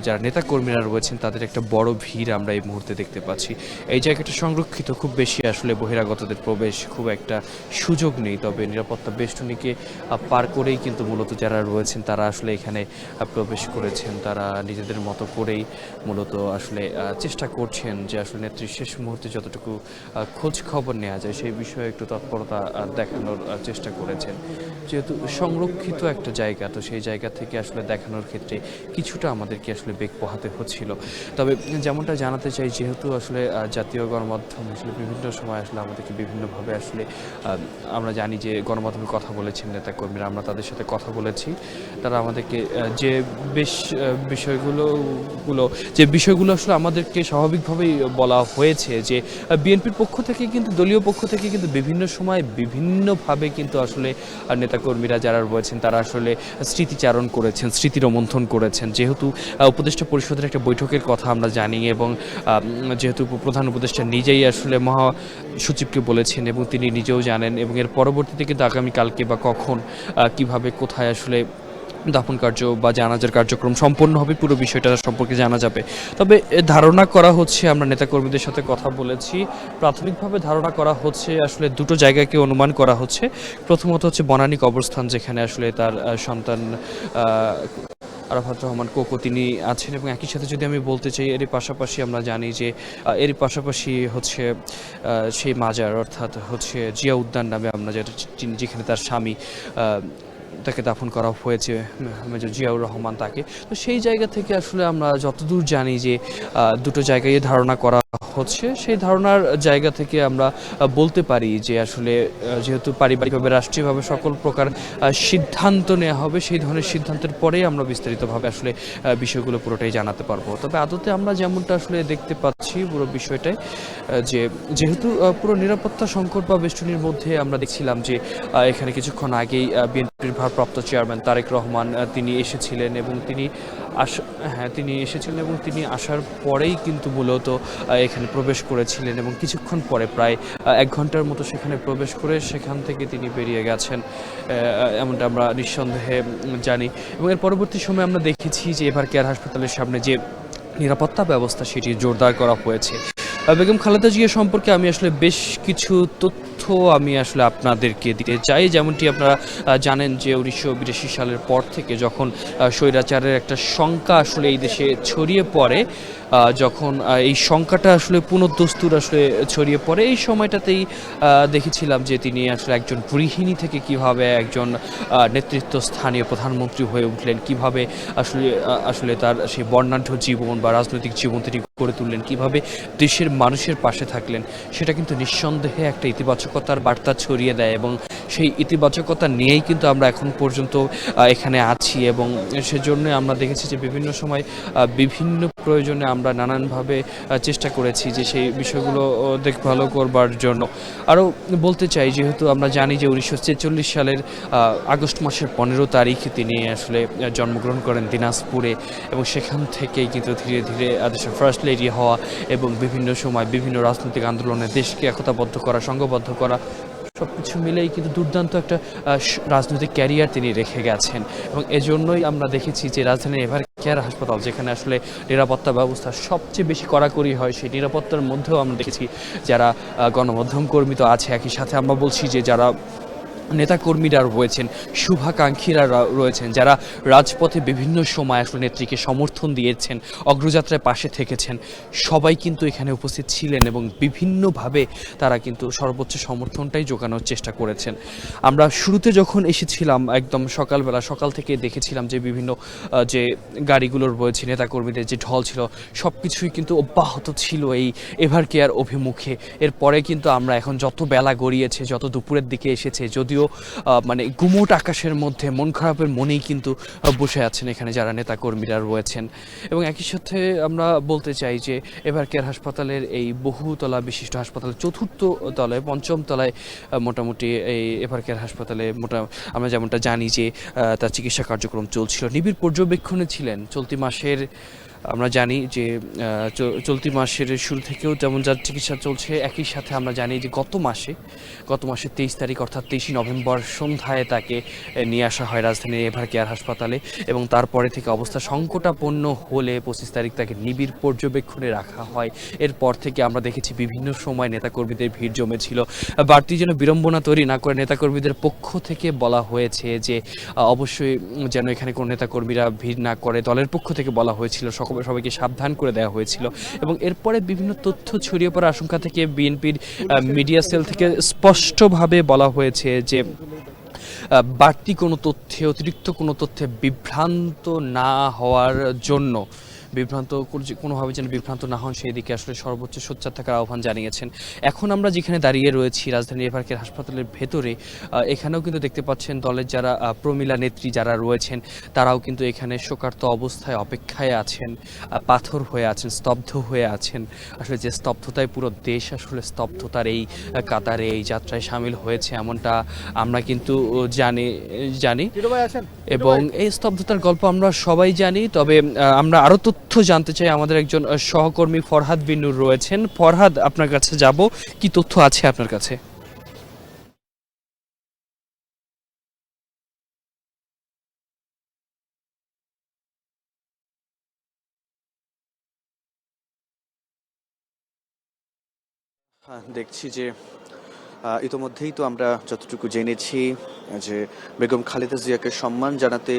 যারা নেতাকর্মীরা রয়েছেন তাদের একটা বড় ভিড় আমরা এই মুহূর্তে দেখতে পাচ্ছি। এই জায়গাটা সংরক্ষিত, খুব বেশি আসলে বহিরাগতদের প্রবেশ খুব একটা সুযোগ নেই, তবে নিরাপত্তা বেষ্টনীকে পার করেই কিন্তু মূলত যারা রয়েছেন তারা আসলে এখানে প্রবেশ করেছেন। তারা নিজেদের মতো করেই মূলত আসলে চেষ্টা করছেন যে আসলে নেত্রীর শেষ মুহূর্তে যতটুকু খোঁজ খবর নেওয়া যায় সেই বিষয়ে একটু তৎপরতা দেখানোর চেষ্টা করেছেন। যেহেতু সংরক্ষিত একটা জায়গা, তো সেই জায়গা থেকে আসলে দেখানোর ক্ষেত্রে কিছুটা আমাদেরকে আসলে বেগ পোহাতে হচ্ছিল। তবে যেমনটা জানাতে চাই, যেহেতু আসলে জাতীয় গণমাধ্যম আসলে বিভিন্ন সময় আসলে আমাদেরকে বিভিন্নভাবে আসলে আমরা জানি যে গণমাধ্যমে কথা বলেছেন নেতাকর্মীরা, আমরা তাদের সাথে কথা বলেছি। তারা আমাদেরকে যে বিষয়গুলো আসলে আমাদেরকে স্বাভাবিকভাবেই বলা হয়েছে যে বিএনপির পক্ষ থেকে কিন্তু, দলীয় পক্ষ থেকে কিন্তু বিভিন্ন সময় বিভিন্নভাবে কিন্তু আসলে নেতাকর্মীরা যারা রয়েছেন তারা আসলে স্মৃতিচারণ করেছেন, স্মৃতি রোমন্থন করেছেন। যেহেতু উপদেষ্টা পরিষদের একটা বৈঠকের কথা আমরা জানি এবং যেহেতু প্রধান উপদেষ্টা নিজেই আসলে মহাসচিবকে বলেছেন এবং তিনি নিজেও জানেন, এবং এর পরবর্তীতে কিন্তু আগামীকালকে বা কখন কিভাবে কোথায় আসলে দাফন কার্য বা জানাজার কার্যক্রম সম্পন্ন হবে পুরো বিষয়টা সম্পর্কে জানা যাবে। তবে ধারণা করা হচ্ছে, আমরা নেতাকর্মীদের সাথে কথা বলেছি, প্রাথমিকভাবে ধারণা করা হচ্ছে আসলে দুটো জায়গাকে অনুমান করা হচ্ছে। প্রথমত হচ্ছে বনানী কবরস্থান, যেখানে আসলে তার সন্তান আরাফাত রহমান কোকো তিনি আছেন, এবং একই সাথে যদি আমি বলতে চাই এরই পাশাপাশি আমরা জানি যে এরই পাশাপাশি হচ্ছে সেই মাজার, অর্থাৎ হচ্ছে জিয়া উদ্যান নামে আমরা যেখানে তার স্বামী তাকে দাফন করা হয়েছে, মেজর জিয়াউর রহমান তাকে। তো সেই জায়গা থেকে আসলে আমরা যতদূর জানি যে দুটো জায়গায় ধারণা করা হচ্ছে, সেই ধারণার জায়গা থেকে আমরা বলতে পারি যে আসলে যেহেতু পারিবারিকভাবে রাষ্ট্রীয়ভাবে সকল প্রকার সিদ্ধান্ত নেওয়া হবে, সেই ধরনের সিদ্ধান্তের পরেই আমরা বিস্তারিতভাবে আসলে বিষয়গুলো পুরোটাই জানাতে পারবো। তবে আদতে আমরা যেমনটা আসলে দেখতে পাচ্ছি পুরো বিষয়টাই যে যেহেতু পুরো নিরাপত্তা সংকট বা বেষ্টনীর মধ্যে আমরা দেখছিলাম যে এখানে কিছুক্ষণ আগেই বিএনপির ভারপ্রাপ্ত চেয়ারম্যান তারেক রহমান তিনি এসেছিলেন এবং তিনি আসার পরেই কিন্তু মূলত এখানে প্রবেশ করেছিলেন এবং কিছুক্ষণ পরে প্রায় 1 ঘন্টার মতো সেখানে প্রবেশ করে সেখান থেকে তিনি বেরিয়ে গেছেন, এমনটা আমরা নিঃসন্দেহে জানি। এবং এর পরবর্তী সময়ে আমরা দেখেছি যে এবার কেয়ার হাসপাতালের সামনে যে নিরাপত্তা ব্যবস্থা সেটি জোরদার করা হয়েছে। বেগম খালেদা জিয়া সম্পর্কে আমি আসলে বেশ কিছু তথ্য আমি আসলে আপনাদেরকে দিতে চাই। যেমনটি আপনারা জানেন যে 1982 সালের পর থেকে যখন স্বৈরাচারের একটা শঙ্কা আসলে এই দেশে ছড়িয়ে পড়ে, যখন এই শঙ্কাটা আসলে পুনঃদস্তুর আসলে ছড়িয়ে পড়ে, এই সময়টাতেই দেখেছিলাম যে তিনি আসলে একজন গৃহিণী থেকে কিভাবে একজন নেতৃত্বস্থানীয় প্রধানমন্ত্রী হয়ে উঠলেন, কিভাবে আসলে তার সেই বর্ণাঢ্য জীবন বা রাজনৈতিক জীবন তিনি গড়ে তুললেন, কিভাবে দেশের মানুষের পাশে থাকলেন, সেটা কিন্তু নিঃসন্দেহে একটা ইতিবাচকতার বার্তা ছড়িয়ে দেয় এবং সেই ইতিবাচকতা নিয়েই কিন্তু আমরা এখন পর্যন্ত এখানে আছি। এবং সেজন্য আমরা দেখেছি যে বিভিন্ন সময় বিভিন্ন প্রয়োজনে আমরা নানানভাবে চেষ্টা করেছি যে সেই বিষয়গুলো দেখভাল করবার জন্য। আরও বলতে চাই, যেহেতু আমরা জানি যে 1946 সালের আগস্ট মাসের 15 তারিখ তিনি আসলে জন্মগ্রহণ করেন দিনাজপুরে, এবং সেখান থেকেই কিন্তু ধীরে ধীরে দেশের ফার্স্ট লেডি হওয়া এবং বিভিন্ন সময় বিভিন্ন রাজনৈতিক আন্দোলনে দেশকে একতাবদ্ধ করা, সংঘবদ্ধ করা, সবকিছু মিলেই কিন্তু দুর্দান্ত একটা রাজনৈতিক ক্যারিয়ার তিনি রেখে গেছেন এবং এজন্যই আমরা দেখেছি যে রাজধানীর এভার কেয়ার হাসপাতাল, যেখানে আসলে নিরাপত্তা ব্যবস্থা সবচেয়ে বেশি কড়াকড়ি হয়, সেই নিরাপত্তার মধ্যেও আমরা দেখেছি যারা গণমাধ্যম কর্মী তো আছে, একই সাথে আমরা বলছি যে যারা নেতাকর্মীরা রয়েছেন, শুভাকাঙ্ক্ষীরা রয়েছেন, যারা রাজপথে বিভিন্ন সময় আসলে নেত্রীকে সমর্থন দিয়েছেন, অগ্রযাত্রায় পাশে থেকেছেন, সবাই কিন্তু এখানে উপস্থিত ছিলেন এবং বিভিন্নভাবে তারা কিন্তু সর্বোচ্চ সমর্থনটাই জোগানোর চেষ্টা করেছেন। আমরা শুরুতে যখন এসেছিলাম একদম সকাল থেকে দেখেছিলাম যে বিভিন্ন যে গাড়িগুলোর রয়েছে, নেতাকর্মীদের যে ঢল ছিল, সব কিছুই কিন্তু অব্যাহত ছিল এই এভার কেয়ার অভিমুখে। এরপরে কিন্তু আমরা এখন যত বেলা গড়িয়েছে, যত দুপুরের দিকে এসেছে, যদিও মানে গুমোট আকাশের মধ্যে মন খারাপের মনেই কিন্তু বসে আছেন এখানে যারা নেতাকর্মীরা রয়েছেন। এবং একই সাথে আমরা বলতে চাই যে এভার কেয়ার হাসপাতালের এই বহুতলা বিশিষ্ট হাসপাতালের চতুর্থ তলায়, পঞ্চম তলায় মোটামুটি এই এভার কেয়ার হাসপাতালে আমরা যেমনটা জানি যে তার চিকিৎসা কার্যক্রম চলছিল, নিবিড় পর্যবেক্ষণে ছিলেন চলতি মাসের। আমরা জানি যে চলতি মাসের শুরু থেকেও যেমন যার চিকিৎসা চলছে, একই সাথে আমরা জানি যে গত মাসে 23 তারিখ অর্থাৎ 23 নভেম্বর সন্ধ্যায় তাকে নিয়ে আসা হয় রাজধানীর এভার কেয়ার হাসপাতালে এবং তারপরে থেকে অবস্থা সংকটাপন্ন হলে 25 তারিখ তাকে নিবিড় পর্যবেক্ষণে রাখা হয়। এরপর থেকে আমরা দেখেছি বিভিন্ন সময় নেতাকর্মীদের ভিড় জমেছিল। বাড়তি যেন বিড়ম্বনা তৈরি না করে নেতাকর্মীদের পক্ষ থেকে বলা হয়েছে যে অবশ্যই যেন এখানে কোনো নেতাকর্মীরা ভিড় না করে, দলের পক্ষ থেকে বলা হয়েছিল, সবাইকে সাবধান করে দেওয়া হয়েছিল। এবং এরপরে বিভিন্ন তথ্য ছড়িয়ে পড়ার আশঙ্কা থেকে বিএনপির মিডিয়া সেল থেকে স্পষ্টভাবে বলা হয়েছে যে বাড়তি কোনো তথ্যে, অতিরিক্ত কোনো তথ্যে বিভ্রান্ত না হওয়ার জন্য, কোনোভাবে যেন বিভ্রান্ত না হন সেই দিকে আসলে সর্বোচ্চ সোচ্চার থাকার আহ্বান জানিয়েছেন। এখন আমরা যেখানে দাঁড়িয়ে রয়েছি রাজধানীর এভার কেয়ার হাসপাতালের ভেতরে, এখানেও কিন্তু দেখতে পাচ্ছেন দলের যারা প্রমীলা নেত্রী যারা রয়েছেন তারাও কিন্তু এখানে শোকার্ত অবস্থায় অপেক্ষায় আছেন, পাথর হয়ে আছেন, স্তব্ধ হয়ে আছেন। আসলে যে স্তব্ধতায় পুরো দেশ আসলে স্তব্ধতার এই কাতারে, এই যাত্রায় সামিল হয়েছে এমনটা আমরা কিন্তু জানি এবং এই স্তব্ধতার গল্প আমরা সবাই জানি। তবে আমরা আরও তথ্য জানতে চাই, আমাদের একজন সহকর্মী ফরহাদ বিনুর রয়েছেন। ফরহাদ, আপনার কাছে যাব, কি তথ্য আছে আপনার কাছে? হ্যাঁ, দেখছি যে ইতোমধ্যেই তো আমরা যতটুকু জেনেছি যে বেগম খালেদা জিয়াকে সম্মান জানাতে